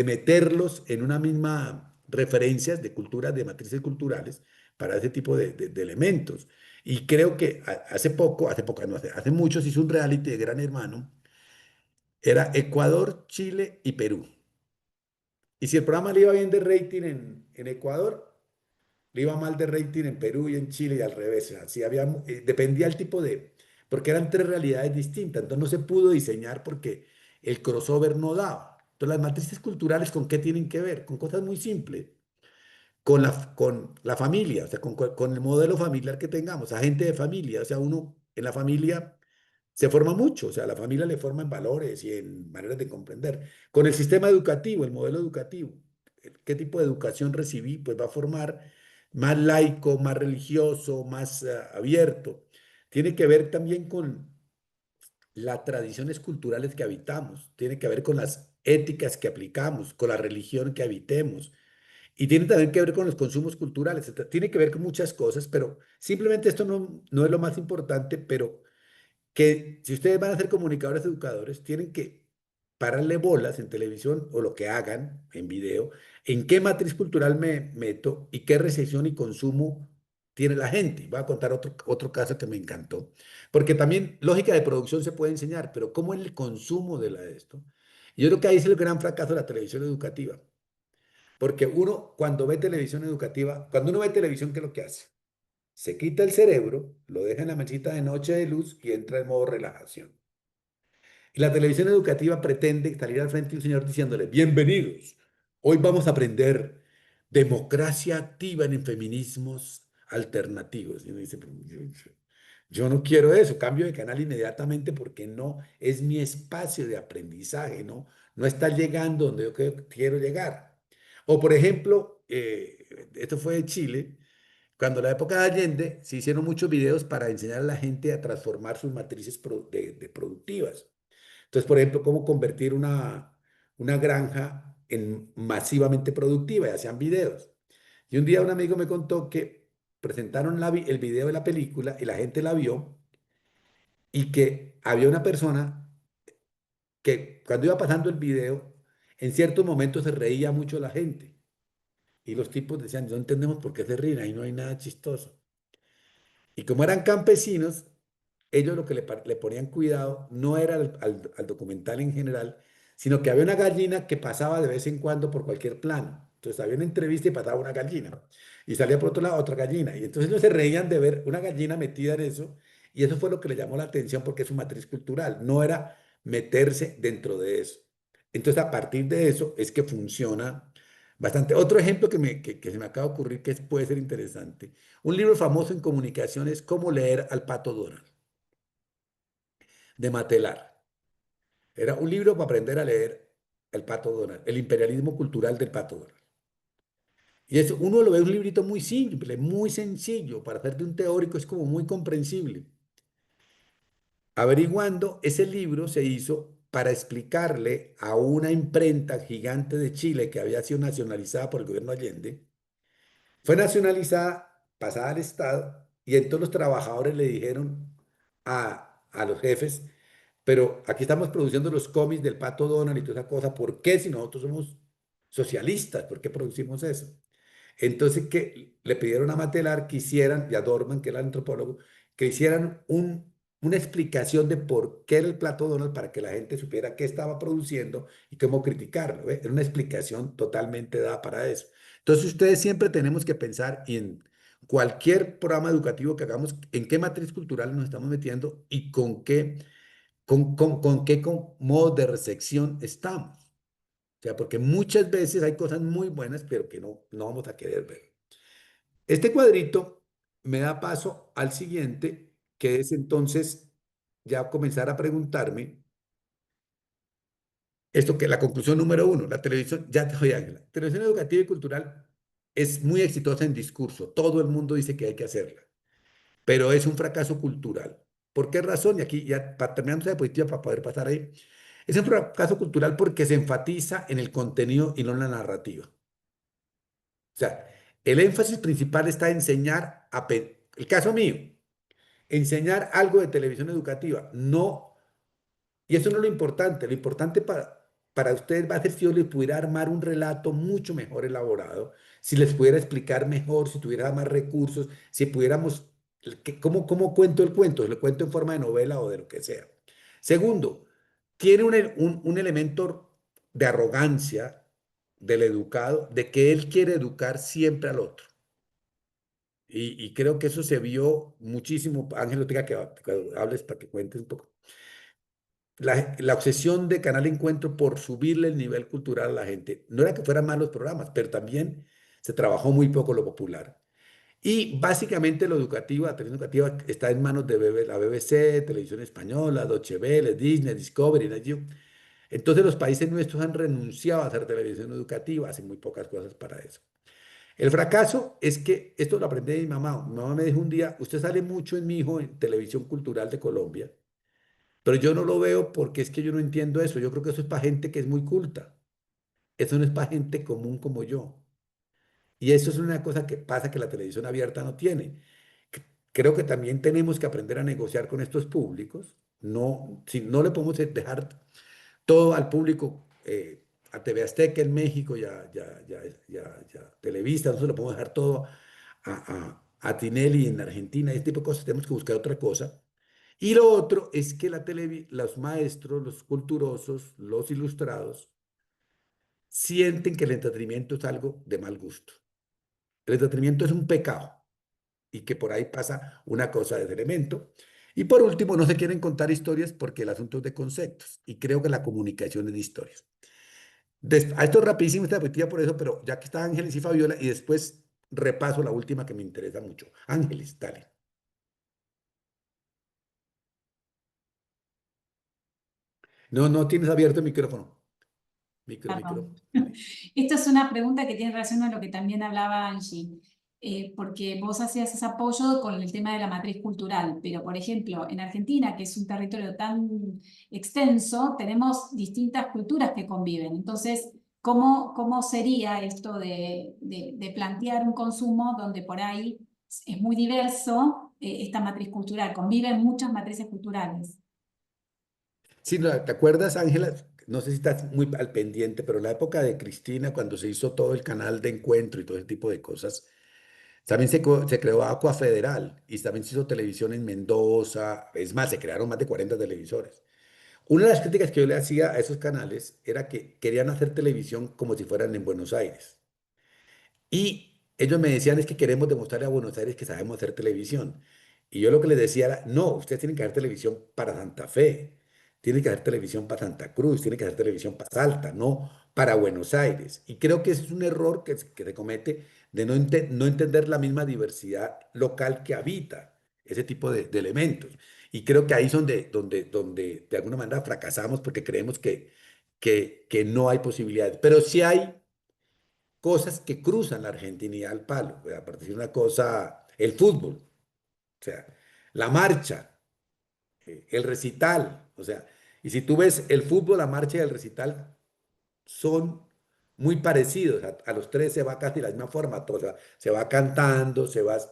meterlos en una misma referencias de culturas, de matrices culturales para ese tipo de elementos. Y creo que no, hace mucho se hizo un reality de Gran Hermano, era Ecuador, Chile y Perú. Y si el programa le iba bien de rating en Ecuador, le iba mal de rating en Perú y en Chile y al revés. Así había, dependía el tipo porque eran 3 realidades distintas. Entonces no se pudo diseñar porque el crossover no daba. Entonces las matrices culturales, ¿con qué tienen que ver? Con cosas muy simples. Con la familia, o sea, con el modelo familiar que tengamos, agente de familia. O sea, uno en la familia se forma mucho, o sea, la familia le forma en valores y en maneras de comprender. Con el sistema educativo, el modelo educativo, ¿qué tipo de educación recibí? Pues va a formar más laico, más religioso, más abierto. Tiene que ver también con las tradiciones culturales que habitamos, tiene que ver con las éticas que aplicamos, con la religión que habitemos. Y tiene también que ver con los consumos culturales, tiene que ver con muchas cosas, pero simplemente esto no es lo más importante, pero que si ustedes van a ser comunicadores educadores, tienen que pararle bolas en televisión o lo que hagan en video, en qué matriz cultural me meto y qué recepción y consumo tiene la gente. Voy a contar otro caso que me encantó, porque también lógica de producción se puede enseñar, pero ¿cómo es el consumo de esto? Y yo creo que ahí es el gran fracaso de la televisión educativa, porque uno cuando ve televisión educativa, cuando uno ve televisión, ¿qué es lo que hace? Se quita el cerebro, lo deja en la mesita de noche de luz y entra en modo relajación. Y la televisión educativa pretende salir al frente de un señor diciéndole, bienvenidos, hoy vamos a aprender democracia activa en feminismos alternativos. Y uno dice, "Pero yo no quiero eso, cambio de canal inmediatamente porque no es mi espacio de aprendizaje, ¿no? No está llegando donde yo quiero llegar. O por ejemplo, esto fue de Chile, cuando en la época de Allende se hicieron muchos videos para enseñar a la gente a transformar sus matrices de productivas. Entonces, por ejemplo, cómo convertir una granja en masivamente productiva y hacían videos. Y un día un amigo me contó que presentaron el video de la película y la gente la vio y que había una persona que cuando iba pasando el video, en ciertos momentos se reía mucho la gente. Y los tipos decían, no entendemos por qué se ríen, ahí no hay nada chistoso. Y como eran campesinos, ellos lo que le ponían cuidado no era al documental en general, sino que había una gallina que pasaba de vez en cuando por cualquier plano. Entonces había una entrevista y pasaba una gallina. Y salía por otro lado otra gallina. Y entonces ellos se reían de ver una gallina metida en eso. Y eso fue lo que le llamó la atención porque es su matriz cultural. No era meterse dentro de eso. Entonces a partir de eso es que funciona bastante. Otro ejemplo que se me acaba de ocurrir que puede ser interesante. Un libro famoso en comunicación es Cómo leer al Pato Donald, de Matelar. Era un libro para aprender a leer el Pato Donald, el imperialismo cultural del Pato Donald. Y es, uno lo ve un librito muy simple, muy sencillo, para hacer de un teórico es como muy comprensible. Averiguando, ese libro se hizo para explicarle a una imprenta gigante de Chile que había sido nacionalizada por el gobierno Allende. Fue nacionalizada, pasada al Estado, y entonces los trabajadores le dijeron a los jefes, pero aquí estamos produciendo los cómics del Pato Donald y toda esa cosa, ¿por qué si nosotros somos socialistas? ¿Por qué producimos eso? Entonces que le pidieron a Matelar que hicieran, y a Dorman, que era el antropólogo, que hicieran una explicación de por qué era el Pato Donald para que la gente supiera qué estaba produciendo y cómo criticarlo. ¿Ve? Era una explicación totalmente dada para eso. Entonces ustedes siempre tenemos que pensar en cualquier programa educativo que hagamos, en qué matriz cultural nos estamos metiendo y con qué modo de recepción estamos. O sea, porque muchas veces hay cosas muy buenas, pero que no vamos a querer ver. Este cuadrito me da paso al siguiente, que es entonces ya comenzar a preguntarme esto que la conclusión número uno, la televisión, ya te doy Ángela, televisión educativa y cultural es muy exitosa en discurso, todo el mundo dice que hay que hacerla, pero es un fracaso cultural. ¿Por qué razón? Y aquí ya para terminar esa diapositiva para poder pasar ahí, es un fracaso cultural porque se enfatiza en el contenido y no en la narrativa. O sea, el énfasis principal está en enseñar, el caso mío, enseñar algo de televisión educativa, no, y eso no es lo importante para ustedes va a ser si yo les pudiera armar un relato mucho mejor elaborado, si les pudiera explicar mejor, si tuviera más recursos, si pudiéramos, ¿cómo cuento el cuento? ¿Lo cuento en forma de novela o de lo que sea? Segundo, tiene un elemento de arrogancia del educado, de que él quiere educar siempre al otro. Y creo que eso se vio muchísimo. Ángel, tenga que hables para que cuentes un poco. La obsesión de Canal Encuentro por subirle el nivel cultural a la gente. No era que fueran malos programas, pero también se trabajó muy poco lo popular. Y básicamente lo educativo, la televisión educativa está en manos de la BBC, Televisión Española, Deutsche Welle, Disney, Discovery, Nat Geo. Entonces los países nuestros han renunciado a hacer televisión educativa, hacen muy pocas cosas para eso. El fracaso es que, esto lo aprendí de mi mamá. Mi mamá me dijo un día, usted sale mucho en mi hijo en Televisión Cultural de Colombia, pero yo no lo veo porque es que yo no entiendo eso. Yo creo que eso es para gente que es muy culta. Eso no es para gente común como yo. Y eso es una cosa que pasa que la televisión abierta no tiene. Creo que también tenemos que aprender a negociar con estos públicos. No, si no le podemos dejar todo al público, a TV Azteca en México, ya Televisa, nosotros le podemos dejar todo a Tinelli en Argentina, este tipo de cosas, tenemos que buscar otra cosa. Y lo otro es que los maestros, los culturosos, los ilustrados, sienten que el entretenimiento es algo de mal gusto. El entretenimiento es un pecado y que por ahí pasa una cosa de ese elemento. Y por último, no se quieren contar historias porque el asunto es de conceptos y creo que la comunicación es de historias. A esto rapidísimo esta diapositiva por eso, pero ya que está Ángeles y Fabiola, y después repaso la última que me interesa mucho. Ángeles, dale. No, no tienes abierto el micrófono. Perdón. Micrófono. Dale. Esta es una pregunta que tiene relación a lo que también hablaba Angie, porque vos hacías ese apoyo con el tema de la matriz cultural, pero por ejemplo, en Argentina, que es un territorio tan extenso, tenemos distintas culturas que conviven. Entonces, ¿cómo sería esto de plantear un consumo donde por ahí es muy diverso esta matriz cultural? Conviven muchas matrices culturales. Sí, no, ¿te acuerdas, Ángela? No sé si estás muy al pendiente, pero en la época de Cristina, cuando se hizo todo el canal de encuentro y todo ese tipo de cosas, también se creó Aqua Federal y también se hizo televisión en Mendoza. Es más, se crearon más de 40 televisores. Una de las críticas que yo le hacía a esos canales era que querían hacer televisión como si fueran en Buenos Aires. Y ellos me decían, es que queremos demostrarle a Buenos Aires que sabemos hacer televisión. Y yo lo que les decía era, no, ustedes tienen que hacer televisión para Santa Fe, tienen que hacer televisión para Santa Cruz, tienen que hacer televisión para Salta, no para Buenos Aires. Y creo que ese es un error que se comete de no entender la misma diversidad local que habita ese tipo de elementos. Y creo que ahí es donde de alguna manera fracasamos porque creemos que no hay posibilidades. Pero sí hay cosas que cruzan la argentinidad al palo. Por decir una cosa, el fútbol, o sea, la marcha, el recital, o sea, y si tú ves el fútbol, la marcha y el recital son muy parecidos, a los tres se va casi de la misma forma, todo, se va cantando,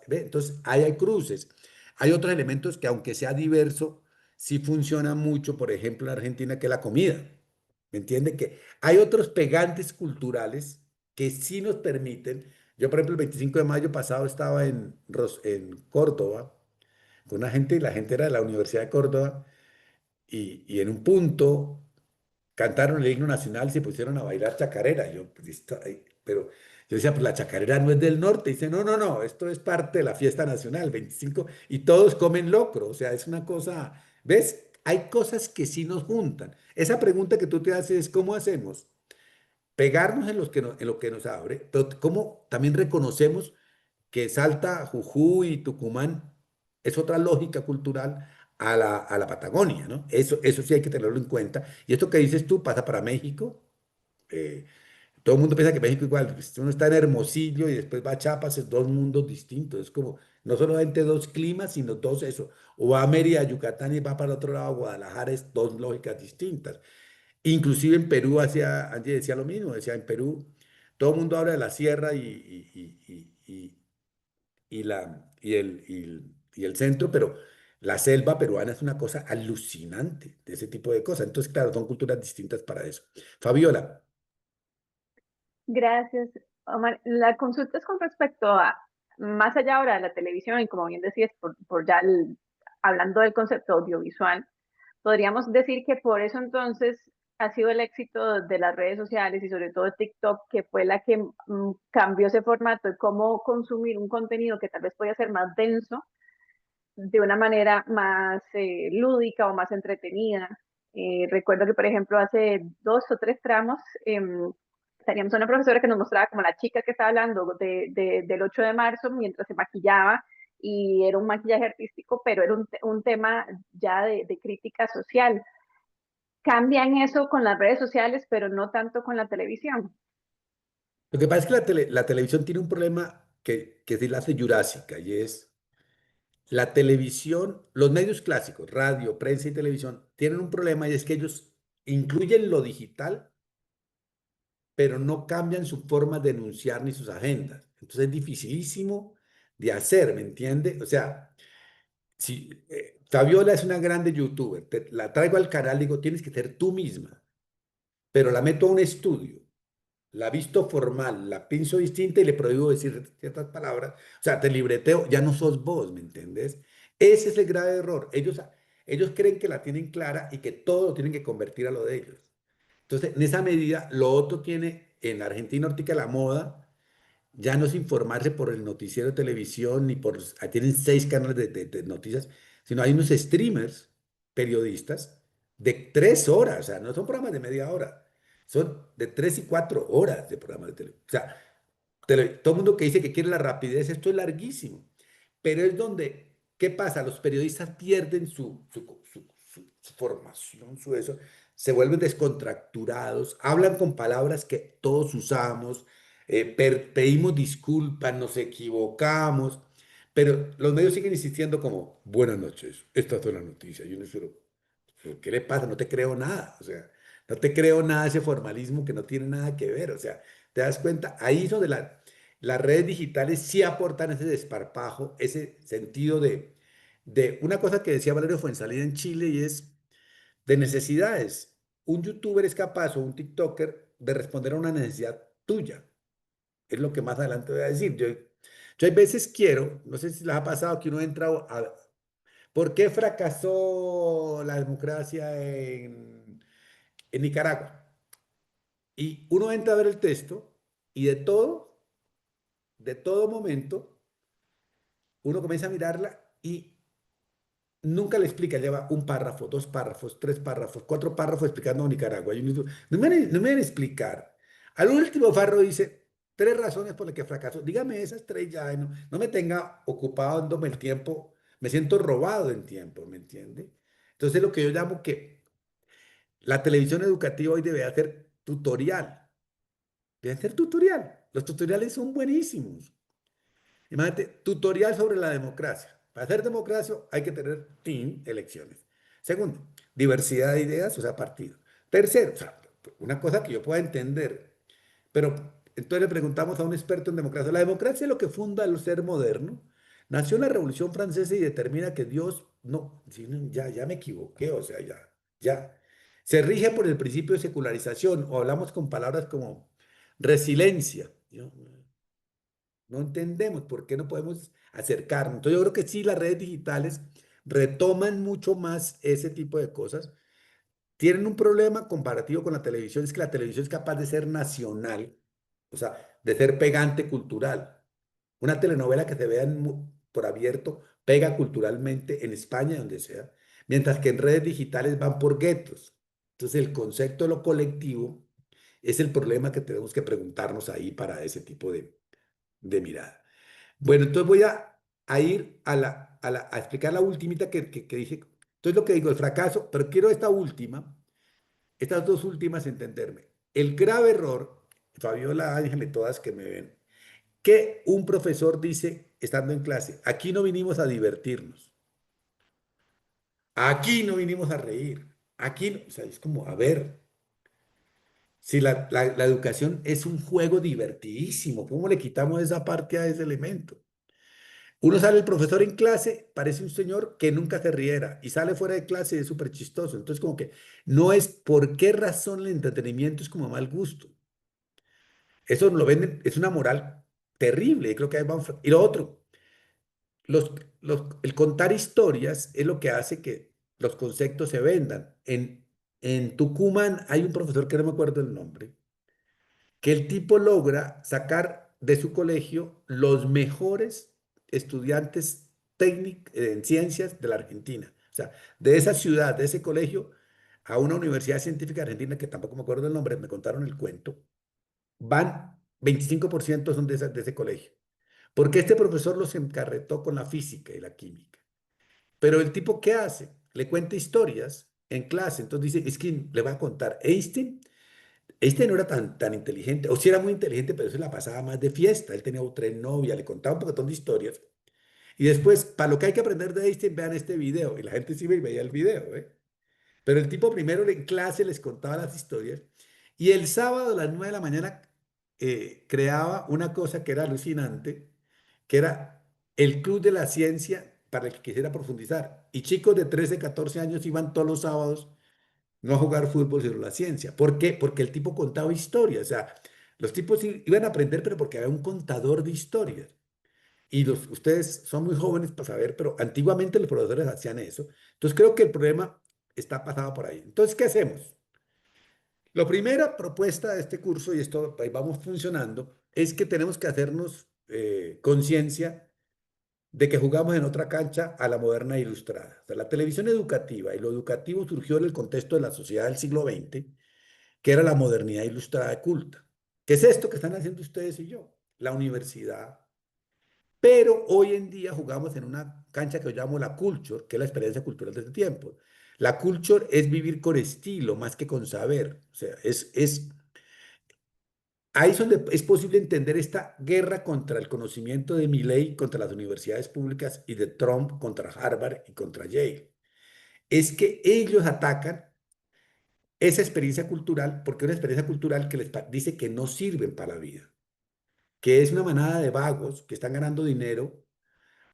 ¿ve? Entonces ahí hay cruces. Hay otros elementos que aunque sea diverso, sí funciona mucho, por ejemplo, en Argentina, que es la comida. ¿Me entiende? Que hay otros pegantes culturales que sí nos permiten. Yo, por ejemplo, el 25 de mayo pasado estaba en Córdoba con una gente y la gente era de la Universidad de Córdoba y en un punto cantaron el himno nacional y se pusieron a bailar chacarera. Yo, pues, pero yo decía, pues la chacarera no es del norte. Dice, no, no, no, esto es parte de la fiesta nacional, 25, y todos comen locro. O sea, es una cosa, ¿ves? Hay cosas que sí nos juntan. Esa pregunta que tú te haces es, ¿cómo hacemos? Pegarnos en lo que nos abre, pero ¿cómo también reconocemos que Salta, Jujuy y Tucumán es otra lógica cultural a la Patagonia, ¿no? Eso sí hay que tenerlo en cuenta. Y esto que dices tú pasa para México. eh, Todo el mundo piensa que México igual, pues, uno está en Hermosillo y después va a Chiapas, es dos mundos distintos. Es como no solamente dos climas, sino dos eso. O va a Mérida, Yucatán y va para el otro lado, Guadalajara, es dos lógicas distintas. Inclusive en Perú, Angie decía lo mismo, decía en Perú, todo el mundo habla de la sierra y el centro, pero la selva peruana es una cosa alucinante de ese tipo de cosas. Entonces, claro, son culturas distintas para eso. Fabiola, Gracias, Omar. La consulta es con respecto a, más allá ahora de la televisión, y como bien decías, por ya hablando del concepto audiovisual, podríamos decir que por eso entonces ha sido el éxito de las redes sociales y sobre todo de TikTok, que fue la que cambió ese formato de cómo consumir un contenido que tal vez podía ser más denso de una manera más lúdica o más entretenida. Recuerdo que, por ejemplo, hace 2 o 3 tramos teníamos una profesora que nos mostraba como la chica que estaba hablando del 8 de marzo mientras se maquillaba y era un maquillaje artístico, pero era un tema ya de crítica social. Cambian eso con las redes sociales, pero no tanto con la televisión. lo que pasa es que la televisión tiene un problema que sí la hace jurásica y es la televisión, los medios clásicos, radio, prensa y televisión, tienen un problema y es que ellos incluyen lo digital, pero no cambian su forma de enunciar ni sus agendas. Entonces es dificilísimo de hacer, ¿me entiende? O sea, si Fabiola es una grande youtuber, la traigo al canal, digo, tienes que ser tú misma, pero la meto a un estudio, la visto formal, la pienso distinta y le prohíbo decir ciertas palabras. O sea, te libreteo, ya no sos vos, ¿me entendés? Ese es el grave error. Ellos creen que la tienen clara y que todo lo tienen que convertir a lo de ellos. Entonces, en esa medida, lo otro tiene en Argentina ahorita la moda, ya no es informarse por el noticiero de televisión ni por, tienen 6 canales de noticias, sino hay unos streamers, periodistas, de 3 horas, o sea, no son programas de media hora, Son de 3 y 4 horas de programa de televisión. O sea, todo el mundo que dice que quiere la rapidez, esto es larguísimo. Pero es donde, ¿qué pasa? Los periodistas pierden su formación, su eso, se vuelven descontracturados, hablan con palabras que todos usamos, pedimos disculpas, nos equivocamos, pero los medios siguen insistiendo como, buenas noches, estas son las noticias. Y uno dice, "¿Pero qué le pasa? No te creo nada. O sea, no te creo nada ese formalismo que no tiene nada que ver. O sea, te das cuenta, ahí es donde las redes digitales sí aportan ese desparpajo, ese sentido de una cosa que decía Valerio Fuenzalida en Chile y es de necesidades. Un youtuber es capaz o un TikToker de responder a una necesidad tuya. Es lo que más adelante voy a decir. Yo hay veces quiero, no sé si les ha pasado que uno entra a... ¿Por qué fracasó la democracia en Nicaragua? Y uno entra a ver el texto y de todo momento, uno comienza a mirarla y nunca le explica, lleva un párrafo, dos párrafos, tres párrafos, cuatro párrafos explicando a Nicaragua. Y uno dice, no me van a explicar. Al último párrafo dice, tres razones por las que fracasó. Dígame esas tres ya, no me tenga ocupado dándome el tiempo, me siento robado en tiempo, ¿me entiende? Entonces lo que yo llamo que la televisión educativa hoy debe hacer tutorial, debe hacer tutorial. Los tutoriales son buenísimos. Imagínate, tutorial sobre la democracia. Para hacer democracia hay que tener elecciones. Segundo, diversidad de ideas, o sea, partidos. Tercero, o sea, una cosa que yo pueda entender, pero entonces le preguntamos a un experto en democracia. La democracia es lo que funda el ser moderno. Nació en la Revolución Francesa y determina que Dios, no, ya me equivoqué, o sea, ya. Se rige por el principio de secularización, o hablamos con palabras como resiliencia. No entendemos por qué no podemos acercarnos. Entonces yo creo que sí, las redes digitales retoman mucho más ese tipo de cosas. Tienen un problema comparativo con la televisión, es que la televisión es capaz de ser nacional, o sea, de ser pegante cultural. Una telenovela que se vea por abierto pega culturalmente en España, donde sea, mientras que en redes digitales van por guetos. Entonces el concepto de lo colectivo es el problema que tenemos que preguntarnos ahí para ese tipo de mirada. Bueno, entonces voy a ir a explicar la ultimita que dije. Entonces lo que digo, el fracaso, pero quiero esta última, estas dos últimas entenderme. El grave error, Fabiola, Ángel y todas que me ven, que un profesor dice estando en clase, aquí no vinimos a divertirnos, aquí no vinimos a reír, aquí, o sea, es como, a ver, si la educación es un juego divertidísimo, ¿cómo le quitamos esa parte a ese elemento? Uno sale el profesor en clase, parece un señor que nunca se riera y sale fuera de clase y es súper chistoso. Entonces, como que no es por qué razón el entretenimiento es como mal gusto. Eso lo venden, es una moral terrible. Y creo que ahí vamos. Y lo otro, los, el contar historias es lo que hace que los conceptos se vendan. En Tucumán hay un profesor que no me acuerdo el nombre, que el tipo logra sacar de su colegio los mejores estudiantes en ciencias de la Argentina. O sea, de esa ciudad, de ese colegio, a una universidad científica argentina, que tampoco me acuerdo el nombre, me contaron el cuento, van 25% son de ese colegio. Porque este profesor los encarretó con la física y la química. Pero el tipo, ¿qué hace? Le cuenta historias en clase. Entonces dice, es que le va a contar Einstein. Este no era tan inteligente, o sí era muy inteligente, pero se la pasaba más de fiesta. Él tenía otra novia, le contaba un poquitón de historias. Y después, para lo que hay que aprender de Einstein, vean este video. Y la gente sí veía el video, ¿eh? Pero el tipo primero en clase les contaba las historias. Y el sábado a las 9 de la mañana creaba una cosa que era alucinante, que era el Club de la Ciencia para el que quisiera profundizar. Y chicos de 13, 14 años iban todos los sábados no a jugar fútbol, sino la ciencia. ¿Por qué? Porque el tipo contaba historias. O sea, los tipos iban a aprender, pero porque había un contador de historias. Y ustedes son muy jóvenes para saber, pero antiguamente los profesores hacían eso. Entonces creo que el problema está pasado por ahí. Entonces, ¿qué hacemos? La primera propuesta de este curso, y esto ahí vamos funcionando, es que tenemos que hacernos conciencia de que jugamos en otra cancha a la moderna e ilustrada. O sea, la televisión educativa y lo educativo surgió en el contexto de la sociedad del siglo XX, que era la modernidad ilustrada y culta. ¿Qué es esto que están haciendo ustedes y yo? La universidad. Pero hoy en día jugamos en una cancha que yo llamo la culture, que es la experiencia cultural de este tiempo. La culture es vivir con estilo más que con saber. O sea, ahí es donde es posible entender esta guerra contra el conocimiento de Milley contra las universidades públicas y de Trump contra Harvard y contra Yale. Es que ellos atacan esa experiencia cultural porque es una experiencia cultural que dice que no sirven para la vida, que es una manada de vagos que están ganando dinero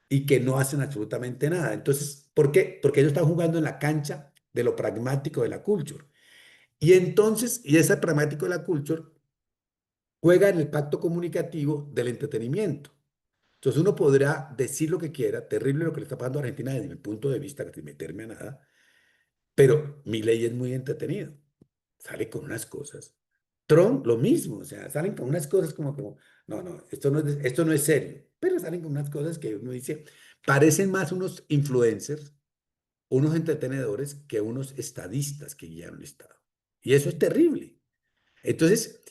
y que no hacen absolutamente nada. Entonces, ¿por qué? Porque ellos están jugando en la cancha de lo pragmático de la culture. Y entonces, y ese pragmático de la culture juega en el pacto comunicativo del entretenimiento. Entonces uno podrá decir lo que quiera, terrible lo que le está pasando a Argentina desde mi punto de vista, sin meterme a nada, pero mi ley es muy entretenido. Sale con unas cosas. Trump, lo mismo, o sea, salen con unas cosas como no, no, esto no es serio, pero salen con unas cosas que uno dice, parecen más unos influencers, unos entretenedores que unos estadistas que guían el Estado. Y eso es terrible. Entonces,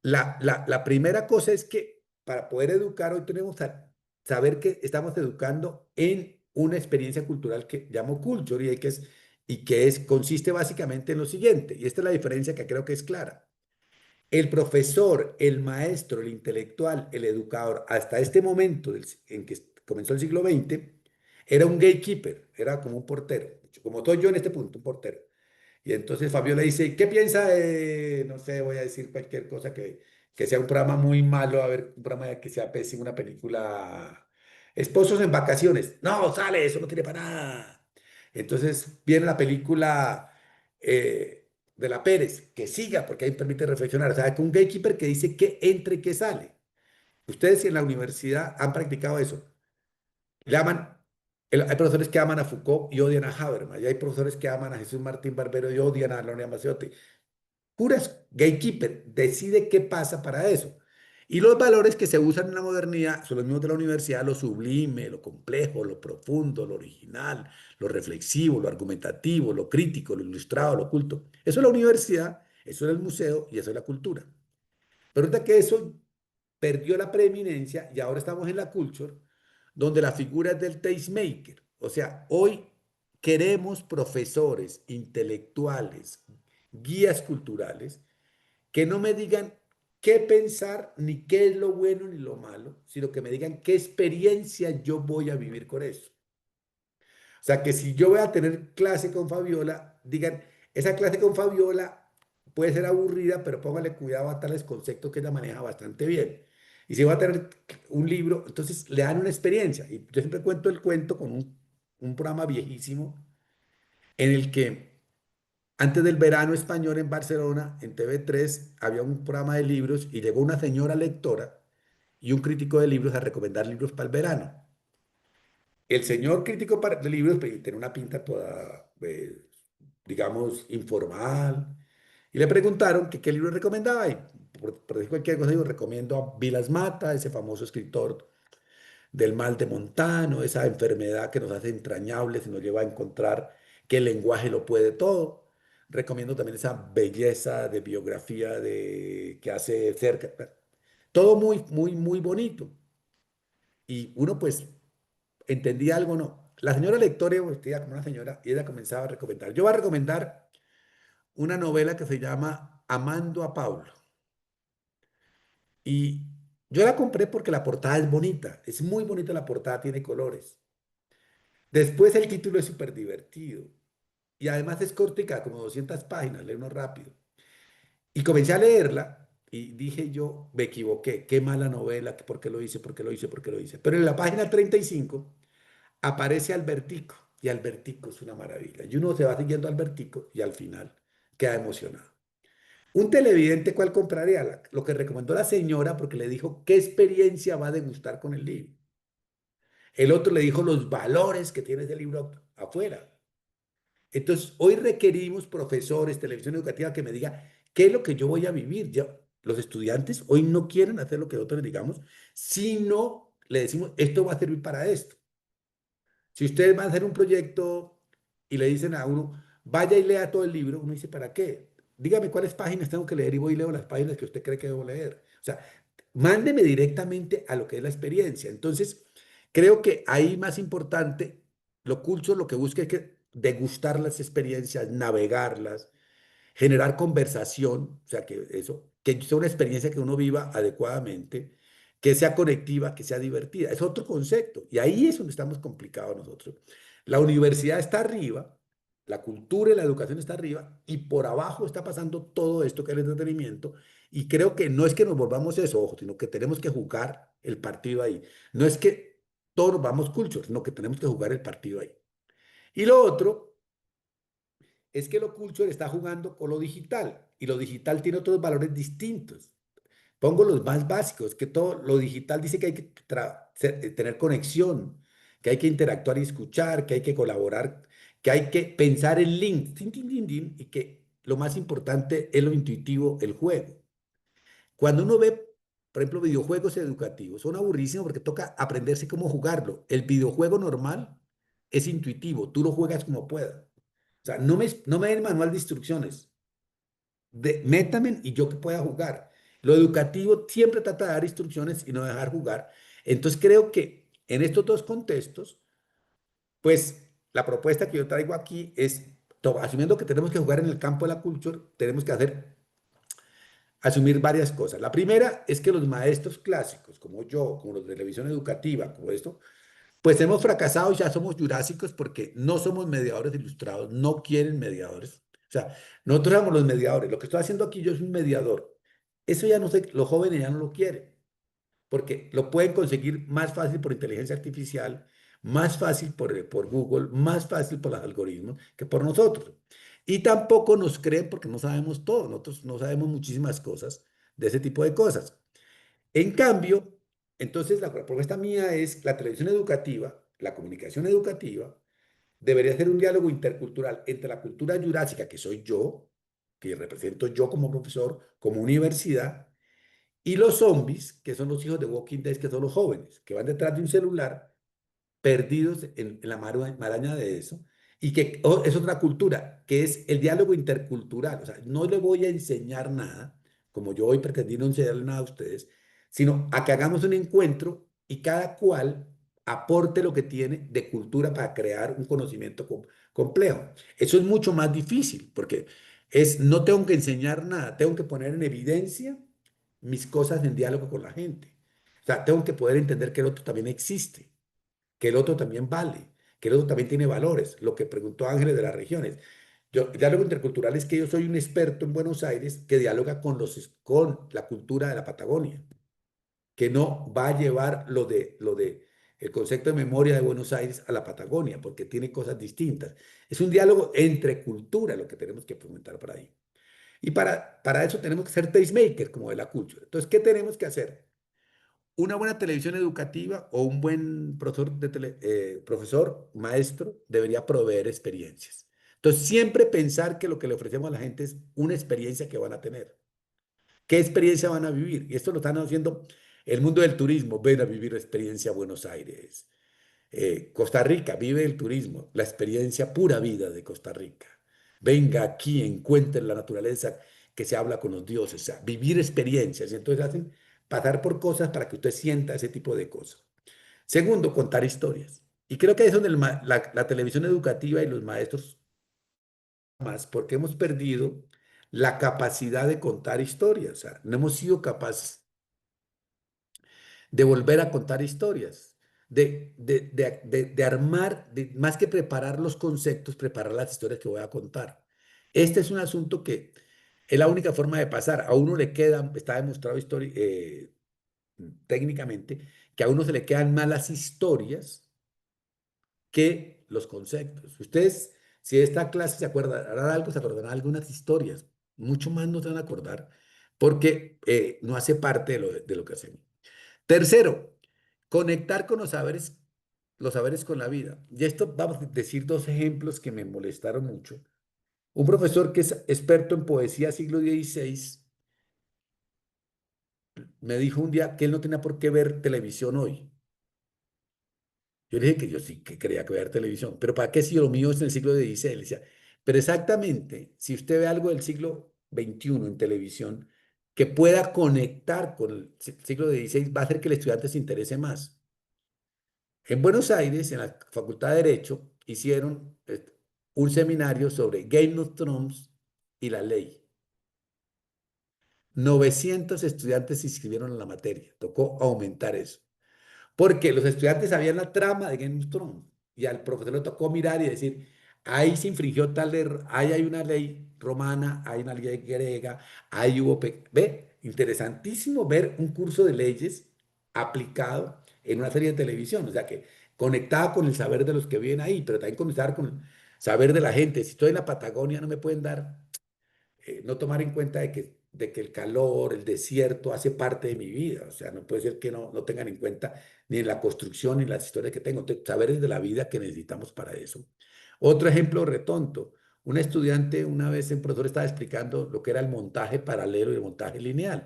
la primera cosa es que para poder educar hoy tenemos que saber que estamos educando en una experiencia cultural que llamo culture consiste básicamente en lo siguiente, y esta es la diferencia que creo que es clara. El profesor, el maestro, el intelectual, el educador, hasta este momento en que comenzó el siglo XX, era un gatekeeper, era como un portero, como soy yo en este punto, un portero. Y entonces Fabiola dice, ¿qué piensa de, no sé, voy a decir cualquier cosa que sea un programa muy malo, a ver, un programa que sea pésimo, una película, Esposos en Vacaciones? No, sale, eso no tiene para nada. Entonces viene la película de la Pérez, que siga, porque ahí permite reflexionar. O sea, que un gatekeeper que dice qué entra y qué sale. Ustedes en la universidad han practicado eso. Le aman, hay profesores que aman a Foucault y odian a Habermas, y hay profesores que aman a Jesús Martín Barbero y odian a Lorea Maciotti. Puras gatekeeper, decide qué pasa para eso. Y los valores que se usan en la modernidad son los mismos de la universidad, lo sublime, lo complejo, lo profundo, lo original, lo reflexivo, lo argumentativo, lo crítico, lo ilustrado, lo oculto. Eso es la universidad, eso es el museo y eso es la cultura. Pero ahorita que eso perdió la preeminencia y ahora estamos en la culture, donde la figura es del tastemaker. O sea, hoy queremos profesores intelectuales, guías culturales, que no me digan qué pensar, ni qué es lo bueno ni lo malo, sino que me digan qué experiencia yo voy a vivir con eso. O sea, que si yo voy a tener clase con Fabiola, digan, esa clase con Fabiola puede ser aburrida, pero póngale cuidado a tales conceptos que ella maneja bastante bien. Y si voy a tener un libro, entonces le dan una experiencia. Y yo siempre cuento el cuento con un programa viejísimo en el que antes del verano español en Barcelona, en TV3 había un programa de libros y llegó una señora lectora y un crítico de libros a recomendar libros para el verano. El señor crítico de libros pues, tiene una pinta toda, digamos, informal. Y le preguntaron que qué libro recomendaba. Y por decir cualquier cosa, yo recomiendo a Vilas Mata, ese famoso escritor del mal de Montano, esa enfermedad que nos hace entrañables y nos lleva a encontrar que el lenguaje lo puede todo. Recomiendo también esa belleza de biografía que hace cerca. Todo muy, muy, muy bonito. Y uno pues entendía algo, no. La señora lectora era vestida como una señora y ella comenzaba a recomendar. Yo voy a recomendar una novela que se llama Amando a Paulo. Y yo la compré porque la portada es bonita, es muy bonita la portada, tiene colores. Después el título es súper divertido y además es cortica, como 200 páginas, lee uno rápido. Y comencé a leerla y dije yo, me equivoqué, qué mala novela, por qué lo hice, por qué lo hice, por qué lo hice. Pero en la página 35 aparece Albertico y Albertico es una maravilla. Y uno se va siguiendo a Albertico y al final queda emocionado. Un televidente, ¿cuál compraría? Lo que recomendó la señora porque le dijo qué experiencia va a degustar con el libro. El otro le dijo los valores que tiene ese libro afuera. Entonces, hoy requerimos profesores, televisión educativa que me diga qué es lo que yo voy a vivir. Los estudiantes hoy no quieren hacer lo que nosotros les digamos, sino le decimos, esto va a servir para esto. Si ustedes van a hacer un proyecto y le dicen a uno, vaya y lea todo el libro, uno dice, ¿para qué? dígame cuáles páginas tengo que leer y voy y leo las páginas que usted cree que debo leer. O sea, mándeme directamente a lo que es la experiencia. Entonces, creo que ahí más importante, lo culto lo que busca es que degustar las experiencias, navegarlas, generar conversación, o sea, que eso, que sea una experiencia que uno viva adecuadamente, que sea conectiva, que sea divertida. Es otro concepto. Y ahí es donde estamos complicados nosotros. La universidad está arriba, la cultura y la educación está arriba, y por abajo está pasando todo esto que es el entretenimiento. Y creo que no es que nos volvamos eso, ojo, sino que tenemos que jugar el partido ahí. No es que todos vamos culture, sino que tenemos que jugar el partido ahí. Y lo otro es que lo culture está jugando con lo digital y lo digital tiene otros valores distintos. Pongo los más básicos, que todo lo digital dice que hay que tener conexión, que hay que interactuar y escuchar, que hay que colaborar, que hay que pensar en links, tin, tin, tin, tin, y que lo más importante es lo intuitivo, el juego. Cuando uno ve, por ejemplo, videojuegos educativos, son aburrísimos porque toca aprenderse cómo jugarlo. El videojuego normal es intuitivo, tú lo juegas como puedas. O sea, no me den manual de instrucciones. Métame y yo que pueda jugar. Lo educativo siempre trata de dar instrucciones y no dejar jugar. Entonces creo que en estos dos contextos, pues la propuesta que yo traigo aquí es, asumiendo que tenemos que jugar en el campo de la cultura, tenemos que asumir varias cosas. La primera es que los maestros clásicos, como yo, como los de televisión educativa, como esto, pues hemos fracasado y ya somos jurásicos porque no somos mediadores ilustrados, no quieren mediadores. O sea, nosotros somos los mediadores. Lo que estoy haciendo aquí yo es un mediador. Eso ya no sé, los jóvenes ya no lo quieren, porque lo pueden conseguir más fácil por inteligencia artificial, más fácil por Google, más fácil por los algoritmos que por nosotros. Y tampoco nos creen porque no sabemos todo. Nosotros no sabemos muchísimas cosas de ese tipo de cosas. En cambio, entonces la propuesta mía es la televisión educativa, la comunicación educativa, debería ser un diálogo intercultural entre la cultura jurásica, que soy yo, que represento yo como profesor, como universidad, y los zombies, que son los hijos de Walking Dead, que son los jóvenes, que van detrás de un celular perdidos en la maraña de eso, y que es otra cultura, que es el diálogo intercultural. O sea, no le voy a enseñar nada, como yo hoy pretendí no enseñarle nada a ustedes, sino a que hagamos un encuentro y cada cual aporte lo que tiene de cultura para crear un conocimiento complejo. Eso es mucho más difícil, porque no tengo que enseñar nada, tengo que poner en evidencia mis cosas en diálogo con la gente. O sea, tengo que poder entender que el otro también existe, que el otro también vale, que el otro también tiene valores, lo que preguntó Ángeles de las regiones. Diálogo intercultural es que yo soy un experto en Buenos Aires que dialoga con la cultura de la Patagonia, que no va a llevar lo de el concepto de memoria de Buenos Aires a la Patagonia, porque tiene cosas distintas. Es un diálogo entre cultura lo que tenemos que fomentar por ahí. Y para eso tenemos que ser tastemakers, como de la cultura. Entonces, ¿qué tenemos que hacer? Una buena televisión educativa o un buen profesor, maestro, debería proveer experiencias. Entonces, siempre pensar que lo que le ofrecemos a la gente es una experiencia que van a tener. ¿Qué experiencia van a vivir? Y esto lo están haciendo el mundo del turismo. Ven a vivir la experiencia Buenos Aires. Costa Rica vive el turismo, la experiencia pura vida de Costa Rica. Venga aquí, encuentre la naturaleza que se habla con los dioses, o sea, vivir experiencias. Y entonces hacen pasar por cosas para que usted sienta ese tipo de cosas. Segundo, contar historias. Y creo que ahí es donde la televisión educativa y los maestros más, porque hemos perdido la capacidad de contar historias. O sea, no hemos sido capaces de volver a contar historias, de armar, más que preparar los conceptos, preparar las historias que voy a contar. Este es un asunto que es la única forma de pasar. A uno le queda, está demostrado técnicamente, que a uno se le quedan más las historias que los conceptos. Ustedes, si de esta clase se acordarán algo, se acordarán algunas historias, mucho más no se van a acordar, porque no hace parte de lo que hacemos. Tercero, conectar con los saberes con la vida. Y esto vamos a decir dos ejemplos que me molestaron mucho. Un profesor que es experto en poesía siglo XVI me dijo un día que él no tenía por qué ver televisión hoy. Yo le dije que yo sí que creía que ver televisión, pero ¿para qué si lo mío es en el siglo XVI? Le decía, pero exactamente, si usted ve algo del siglo XXI en televisión que pueda conectar con el siglo XVI va a hacer que el estudiante se interese más. En Buenos Aires, en la Facultad de Derecho, hicieron un seminario sobre Game of Thrones y la ley. 900 estudiantes se inscribieron en la materia. Tocó aumentar eso. Porque los estudiantes sabían la trama de Game of Thrones y al profesor le tocó mirar y decir, ahí se infringió tal error, ahí hay una ley romana, hay una ley griega, ahí hubo... Ve, interesantísimo ver un curso de leyes aplicado en una serie de televisión, o sea que conectaba con el saber de los que viven ahí, pero también conectaba con el saber de la gente. Si estoy en la Patagonia no me pueden dar no tomar en cuenta de que el calor, el desierto hace parte de mi vida. O sea, no puede ser que no tengan en cuenta ni en la construcción ni en las historias que tengo. Saberes de la vida que necesitamos para eso. Otro ejemplo retonto. Un estudiante, una vez un profesor estaba explicando lo que era el montaje paralelo y el montaje lineal.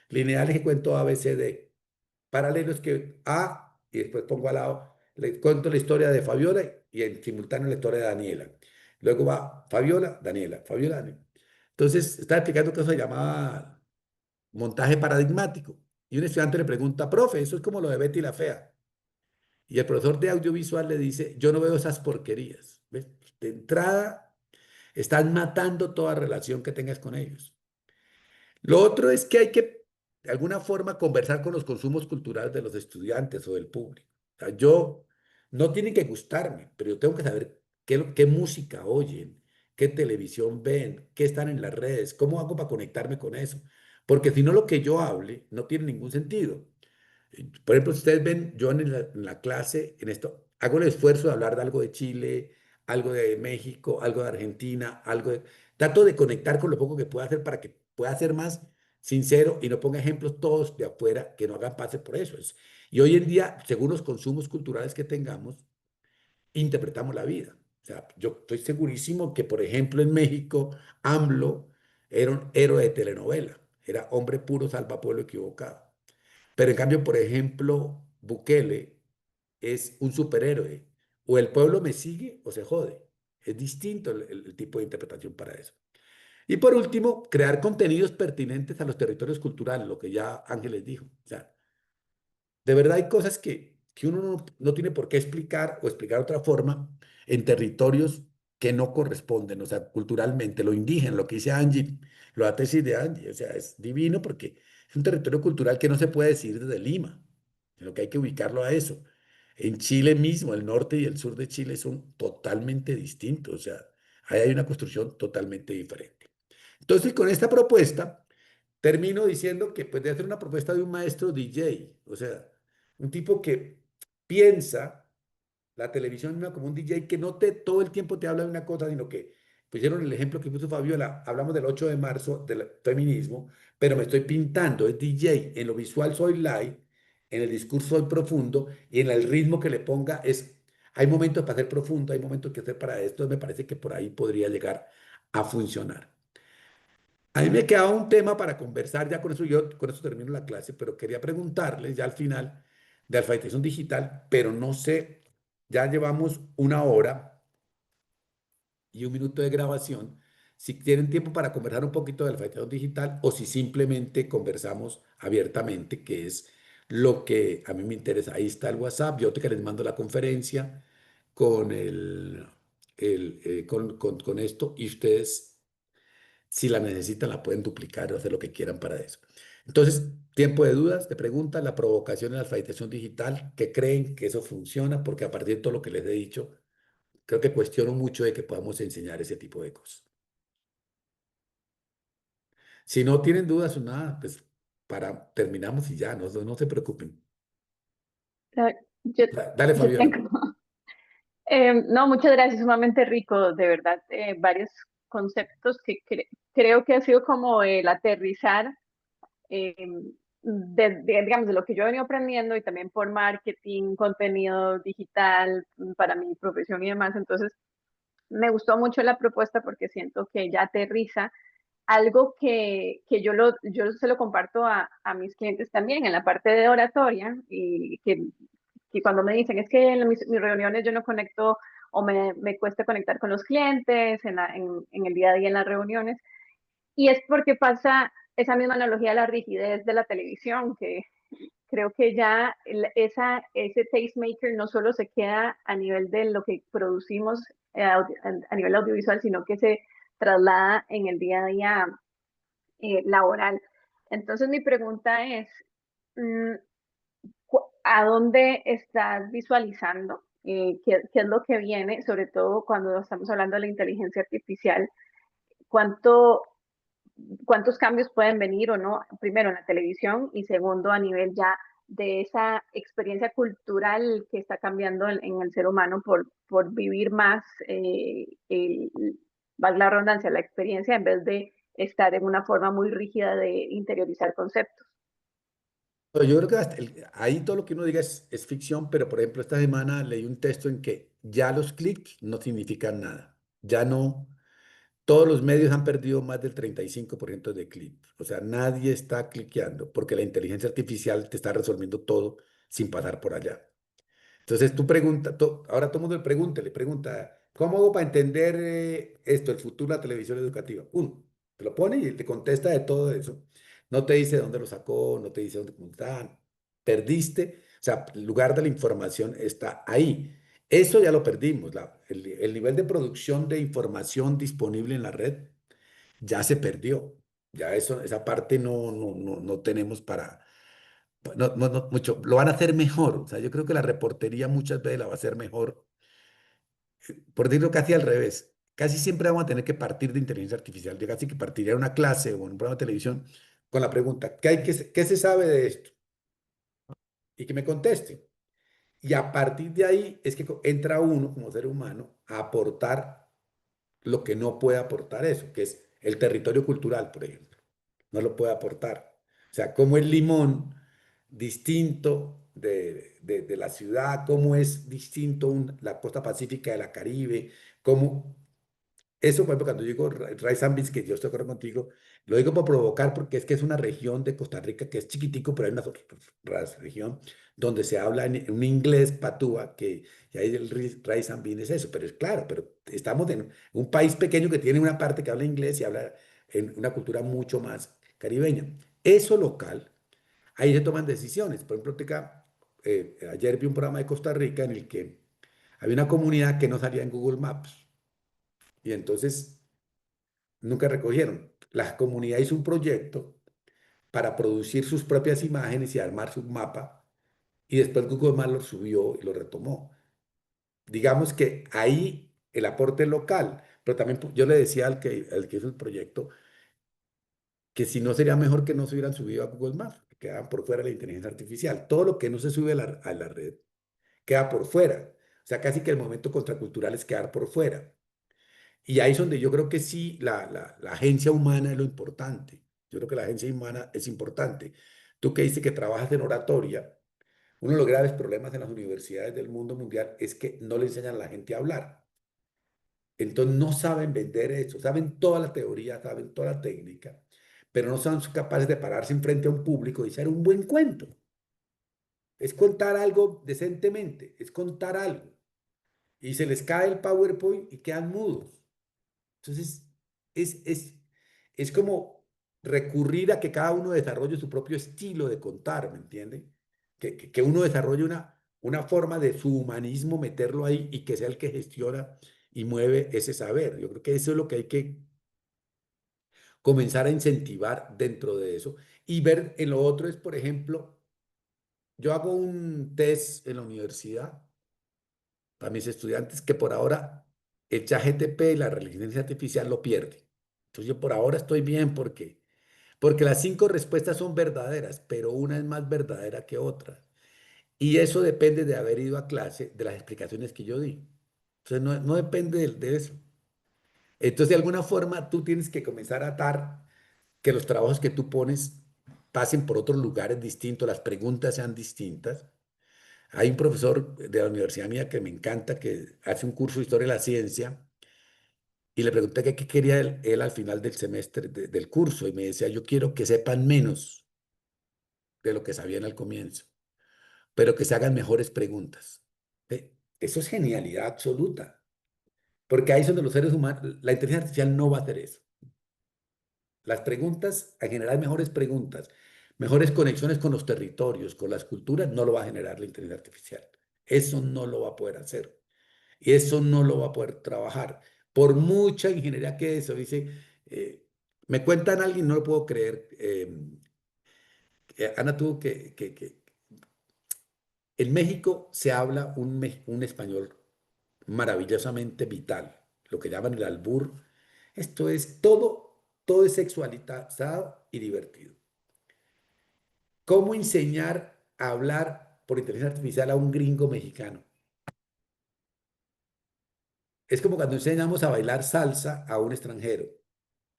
Lineal es que cuento A, B, C, D. Paralelo es que A, y después pongo al lado, le cuento la historia de Fabiola y en simultáneo la historia de Daniela. Luego va Fabiola, Daniela, Fabiola, Daniela. Entonces, estaba explicando que eso se llamaba montaje paradigmático. Y un estudiante le pregunta, profe, eso es como lo de Betty la Fea. Y el profesor de audiovisual le dice, yo no veo esas porquerías. ¿Ves? De entrada, están matando toda relación que tengas con ellos. Lo otro es que hay que, de alguna forma, conversar con los consumos culturales de los estudiantes o del público. O sea, no tienen que gustarme, pero yo tengo que saber qué música oyen, qué televisión ven, qué están en las redes, cómo hago para conectarme con eso. Porque si no, lo que yo hable no tiene ningún sentido. Por ejemplo, si ustedes ven, yo en la clase, en esto, hago el esfuerzo de hablar de algo de Chile, algo de México, algo de Argentina, trato de conectar con lo poco que pueda hacer para que pueda ser más sincero y no ponga ejemplos todos de afuera que no hagan pase por eso. Y hoy en día, según los consumos culturales que tengamos, interpretamos la vida. O sea, yo estoy segurísimo que, por ejemplo, en México, AMLO era un héroe de telenovela, era hombre puro, salva pueblo equivocado. Pero en cambio, por ejemplo, Bukele es un superhéroe. O el pueblo me sigue o se jode. Es distinto el tipo de interpretación para eso. Y por último, crear contenidos pertinentes a los territorios culturales, lo que ya Ángeles dijo. O sea, de verdad hay cosas que uno no tiene por qué explicar o explicar de otra forma en territorios que no corresponden, o sea, culturalmente, lo indígena, lo que dice Angie, la tesis de Angie, o sea, es divino porque es un territorio cultural que no se puede decir desde Lima, sino que hay que ubicarlo a eso. En Chile mismo, el norte y el sur de Chile son totalmente distintos, o sea, ahí hay una construcción totalmente diferente. Entonces, con esta propuesta, termino diciendo que pues debe ser una propuesta de un maestro DJ, o sea, un tipo que piensa la televisión no como un DJ que no todo el tiempo te habla de una cosa, sino que pusieron el ejemplo que puso Fabiola, hablamos del 8 de marzo del feminismo, pero me estoy pintando, es DJ, en lo visual soy light, en el discurso soy profundo y en el ritmo que le ponga hay momentos para ser profundo, hay momentos que hacer para esto, me parece que por ahí podría llegar a funcionar. A mí me quedaba un tema para conversar, ya con eso termino la clase, pero quería preguntarles ya al final de alfabetización digital, pero no sé, ya llevamos 1 hora y 1 minuto de grabación, si tienen tiempo para conversar un poquito de alfabetización digital o si simplemente conversamos abiertamente, que es lo que a mí me interesa. Ahí está el WhatsApp, yo te les mando la conferencia con con esto y ustedes si la necesitan, la pueden duplicar o hacer lo que quieran para eso. Entonces, tiempo de dudas, de preguntas, la provocación en la alfabetización digital, que creen que eso funciona, porque a partir de todo lo que les he dicho, creo que cuestiono mucho de que podamos enseñar ese tipo de cosas. Si no tienen dudas o nada, pues terminamos y ya, no se preocupen. Ah, Yo, Dale, yo Fabiola. tengo, no, muchas gracias, sumamente rico, de verdad, varios conceptos que creo que ha sido como el aterrizar eh, digamos, de lo que yo he venido aprendiendo y también por marketing, contenido digital para mi profesión y demás. Entonces, me gustó mucho la propuesta porque siento que ya aterriza algo que yo se lo comparto a mis clientes también en la parte de oratoria y que cuando me dicen es que en mis reuniones yo no conecto o me cuesta conectar con los clientes en el día a día en las reuniones. Y es porque pasa esa misma analogía de la rigidez de la televisión, que creo que ya ese tastemaker no solo se queda a nivel de lo que producimos a nivel audiovisual, sino que se traslada en el día a día laboral. Entonces mi pregunta es, mm, ¿a dónde estás visualizando? ¿Qué es lo que viene? Sobre todo cuando estamos hablando de la inteligencia artificial, ¿cuánto, ¿cuántos cambios pueden venir o no? Primero en la televisión y segundo a nivel ya de esa experiencia cultural que está cambiando en el ser humano por vivir más, valga la redundancia, la experiencia en vez de estar en una forma muy rígida de interiorizar conceptos. Pero yo creo que ahí todo lo que uno diga es ficción, pero por ejemplo, esta semana leí un texto en que ya los clics no significan nada. Ya no, todos los medios han perdido más del 35% de clics. O sea, nadie está cliqueando porque la inteligencia artificial te está resolviendo todo sin pasar por allá. Entonces tú preguntas, ahora todo el mundo le pregunta, ¿cómo hago para entender esto, el futuro de la televisión educativa? Uno, te lo pone y te contesta de todo eso. No te dice dónde lo sacó, no te dice dónde está. Perdiste, o sea, el lugar de la información está ahí. Eso ya lo perdimos. El nivel de producción de información disponible en la red ya se perdió. Ya eso, esa parte no tenemos para mucho, lo van a hacer mejor. O sea, yo creo que la reportería muchas veces la va a hacer mejor. Por decirlo casi al revés. Casi siempre vamos a tener que partir de inteligencia artificial. Yo casi que partiría de una clase o en un programa de televisión con la pregunta, ¿qué se sabe de esto? Y que me conteste. Y a partir de ahí es que entra uno como ser humano a aportar lo que no puede aportar eso, que es el territorio cultural, por ejemplo. No lo puede aportar. O sea, cómo el limón distinto de la ciudad, cómo es distinto la costa pacífica de la Caribe, cómo eso, por ejemplo, cuando yo digo Rice and Beans, que yo estoy de acuerdo contigo, lo digo por provocar porque es que es una región de Costa Rica que es chiquitico, pero hay una región donde se habla en un inglés patúa, que y ahí el Rice and Beans es eso, pero es claro, pero estamos en un país pequeño que tiene una parte que habla inglés y habla en una cultura mucho más caribeña. Eso local, ahí se toman decisiones. Por ejemplo, ayer vi un programa de Costa Rica en el que había una comunidad que no salía en Google Maps y entonces nunca recogieron. La comunidad hizo un proyecto para producir sus propias imágenes y armar su mapa, y después Google Maps lo subió y lo retomó. Digamos que ahí el aporte local, pero también yo le decía al que hizo el proyecto que si no sería mejor que no se hubieran subido a Google Maps, que quedaban por fuera de la inteligencia artificial. Todo lo que no se sube a la red queda por fuera. O sea, casi que el momento contracultural es quedar por fuera. Y ahí es donde yo creo que sí, la agencia humana es lo importante. Yo creo que la agencia humana es importante. Tú que dices que trabajas en oratoria, uno de los graves problemas en las universidades del mundo mundial es que no le enseñan a la gente a hablar. Entonces no saben vender eso, saben toda la teoría, saben toda la técnica, pero no son capaces de pararse enfrente a un público y hacer un buen cuento. Es contar algo decentemente, es contar algo. Y se les cae el PowerPoint y quedan mudos. Entonces, es, es, es como recurrir a que cada uno desarrolle su propio estilo de contar, ¿me entiende? Que uno desarrolle una forma de su humanismo, meterlo ahí y que sea el que gestiona y mueve ese saber. Yo creo que eso es lo que hay que comenzar a incentivar dentro de eso. Y ver en lo otro es, por ejemplo, yo hago un test en la universidad para mis estudiantes que por ahora el ChatGPT y la inteligencia artificial lo pierde. Entonces yo por ahora estoy bien porque las 5 respuestas son verdaderas, pero una es más verdadera que otra. Y eso depende de haber ido a clase, de las explicaciones que yo di. Entonces no depende de eso. Entonces de alguna forma tú tienes que comenzar a atar que los trabajos que tú pones pasen por otros lugares distintos, las preguntas sean distintas. Hay un profesor de la universidad mía que me encanta, que hace un curso de historia de la ciencia, y le pregunté qué quería él al final del semestre, del curso, y me decía, yo quiero que sepan menos de lo que sabían al comienzo, pero que se hagan mejores preguntas. Eso es genialidad absoluta, porque ahí son de los seres humanos, la inteligencia artificial no va a hacer eso. Las preguntas, a generar mejores preguntas, mejores conexiones con los territorios, con las culturas, no lo va a generar la inteligencia artificial. Eso no lo va a poder hacer. Y eso no lo va a poder trabajar. Por mucha ingeniería que eso, dice, me cuentan alguien, no lo puedo creer. Ana tuvo que en México se habla un español maravillosamente vital, lo que llaman el albur. Esto es todo es sexualizado y divertido. ¿Cómo enseñar a hablar por inteligencia artificial a un gringo mexicano? Es como cuando enseñamos a bailar salsa a un extranjero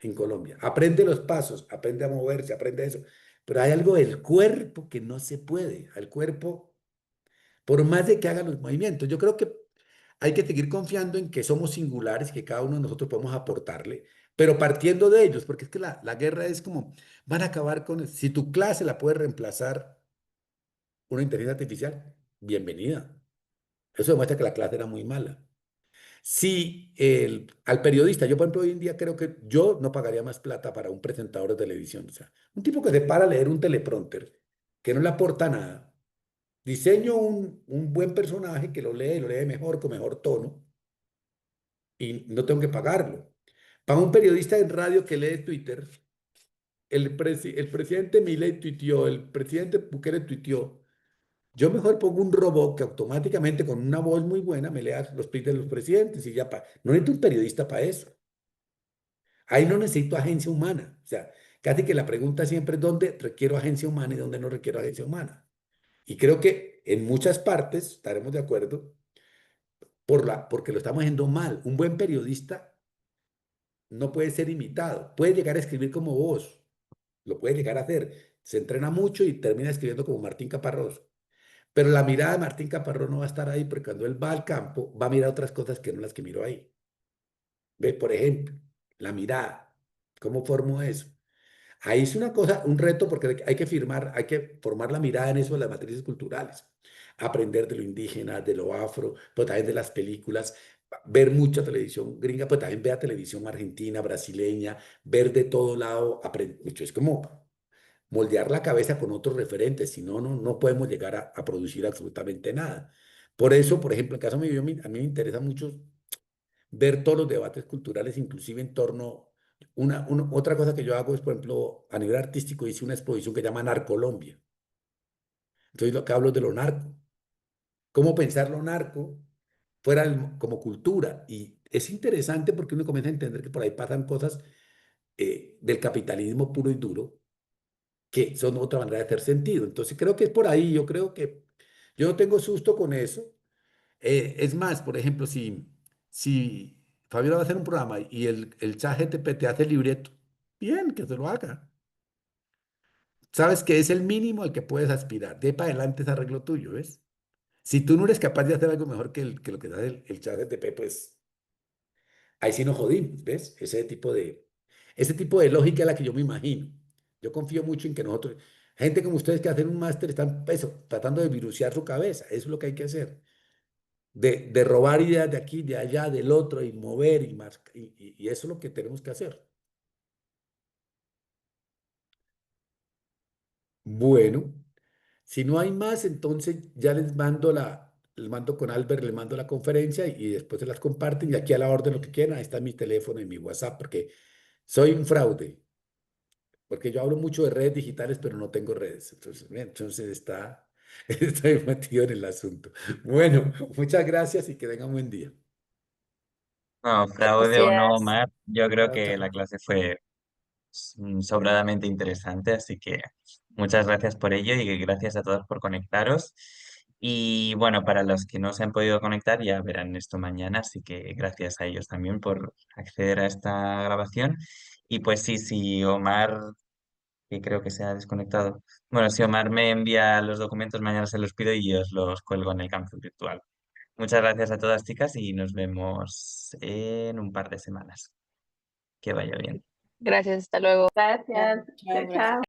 en Colombia. Aprende los pasos, aprende a moverse, aprende eso. Pero hay algo del cuerpo que no se puede. Al cuerpo, por más de que haga los movimientos, yo creo que hay que seguir confiando en que somos singulares, que cada uno de nosotros podemos aportarle, pero partiendo de ellos, porque es que la guerra es como, van a acabar con, si tu clase la puede reemplazar una inteligencia artificial, bienvenida. Eso demuestra que la clase era muy mala. Si al periodista, yo por ejemplo hoy en día creo que yo no pagaría más plata para un presentador de televisión, o sea, un tipo que se para a leer un teleprompter, que no le aporta nada, diseño un buen personaje que lo lee mejor, con mejor tono, y no tengo que pagarlo. Para un periodista en radio que lee Twitter, el presidente Milei tuiteó, el presidente Bukele tuiteó, yo mejor pongo un robot que automáticamente con una voz muy buena me lea los tweets de los presidentes y ya, no necesito un periodista para eso. Ahí no necesito agencia humana. O sea, casi que la pregunta siempre es dónde requiero agencia humana y dónde no requiero agencia humana. Y creo que en muchas partes estaremos de acuerdo porque lo estamos haciendo mal. Un buen periodista no puede ser imitado. Puede llegar a escribir como vos. Lo puede llegar a hacer. Se entrena mucho y termina escribiendo como Martín Caparrós. Pero la mirada de Martín Caparrós no va a estar ahí porque cuando él va al campo va a mirar otras cosas que no las que miro ahí. Ve, por ejemplo, la mirada. ¿Cómo formo eso? Ahí es una cosa, un reto porque hay que formar la mirada en eso de las matrices culturales. Aprender de lo indígena, de lo afro, pero también de las películas, ver mucha televisión gringa, pero también ver televisión argentina, brasileña, ver de todo lado, aprender mucho. Es como moldear la cabeza con otros referentes, si no, no podemos llegar a producir absolutamente nada. Por eso, por ejemplo, en el caso mío, a mí me interesa mucho ver todos los debates culturales, inclusive en torno, otra cosa que yo hago es, por ejemplo, a nivel artístico hice una exposición que llama Narcolombia. Entonces, lo que hablo es de lo narco. ¿Cómo pensar lo narco fuera como cultura? Y es interesante porque uno comienza a entender que por ahí pasan cosas del capitalismo puro y duro que son otra manera de hacer sentido. Entonces creo que es por ahí, yo creo que yo no tengo susto con eso. Es más, por ejemplo, si Fabiola va a hacer un programa y el chat GTP te hace el libreto, bien, que se lo haga. Sabes que es el mínimo al que puedes aspirar. De ahí para adelante es arreglo tuyo, ¿ves? Si tú no eres capaz de hacer algo mejor que lo que hace el chat GTP, pues ahí sí nos jodimos, ¿ves? Ese tipo de lógica es la que yo me imagino. Yo confío mucho en que nosotros, gente como ustedes que hacen un máster, están eso, tratando de viruciar su cabeza. Eso es lo que hay que hacer. De robar ideas de aquí, de allá, del otro, y mover, y eso es lo que tenemos que hacer. Bueno, si no hay más, entonces ya les mando con Albert, les mando la conferencia y después se las comparten. Y aquí a la orden lo que quieran, ahí está mi teléfono y mi WhatsApp, porque soy un fraude. Porque yo hablo mucho de redes digitales, pero no tengo redes. Entonces estoy metido en el asunto. Bueno, muchas gracias y que tengan un buen día. No, fraude o no, Gracias. Omar, yo creo Chao, que la chao. clase fue sobradamente interesante, así que muchas gracias por ello y gracias a todos por conectaros. Y bueno, para los que no se han podido conectar, ya verán esto mañana, así que gracias a ellos también por acceder a esta grabación. Y pues sí, si Omar, que creo que se ha desconectado, bueno, si Omar me envía los documentos, mañana se los pido y os los cuelgo en el campus virtual. Muchas gracias a todas, chicas, y nos vemos en un par de semanas. Que vaya bien. Gracias, hasta luego. Gracias. Chao, Chao, gracias. chao.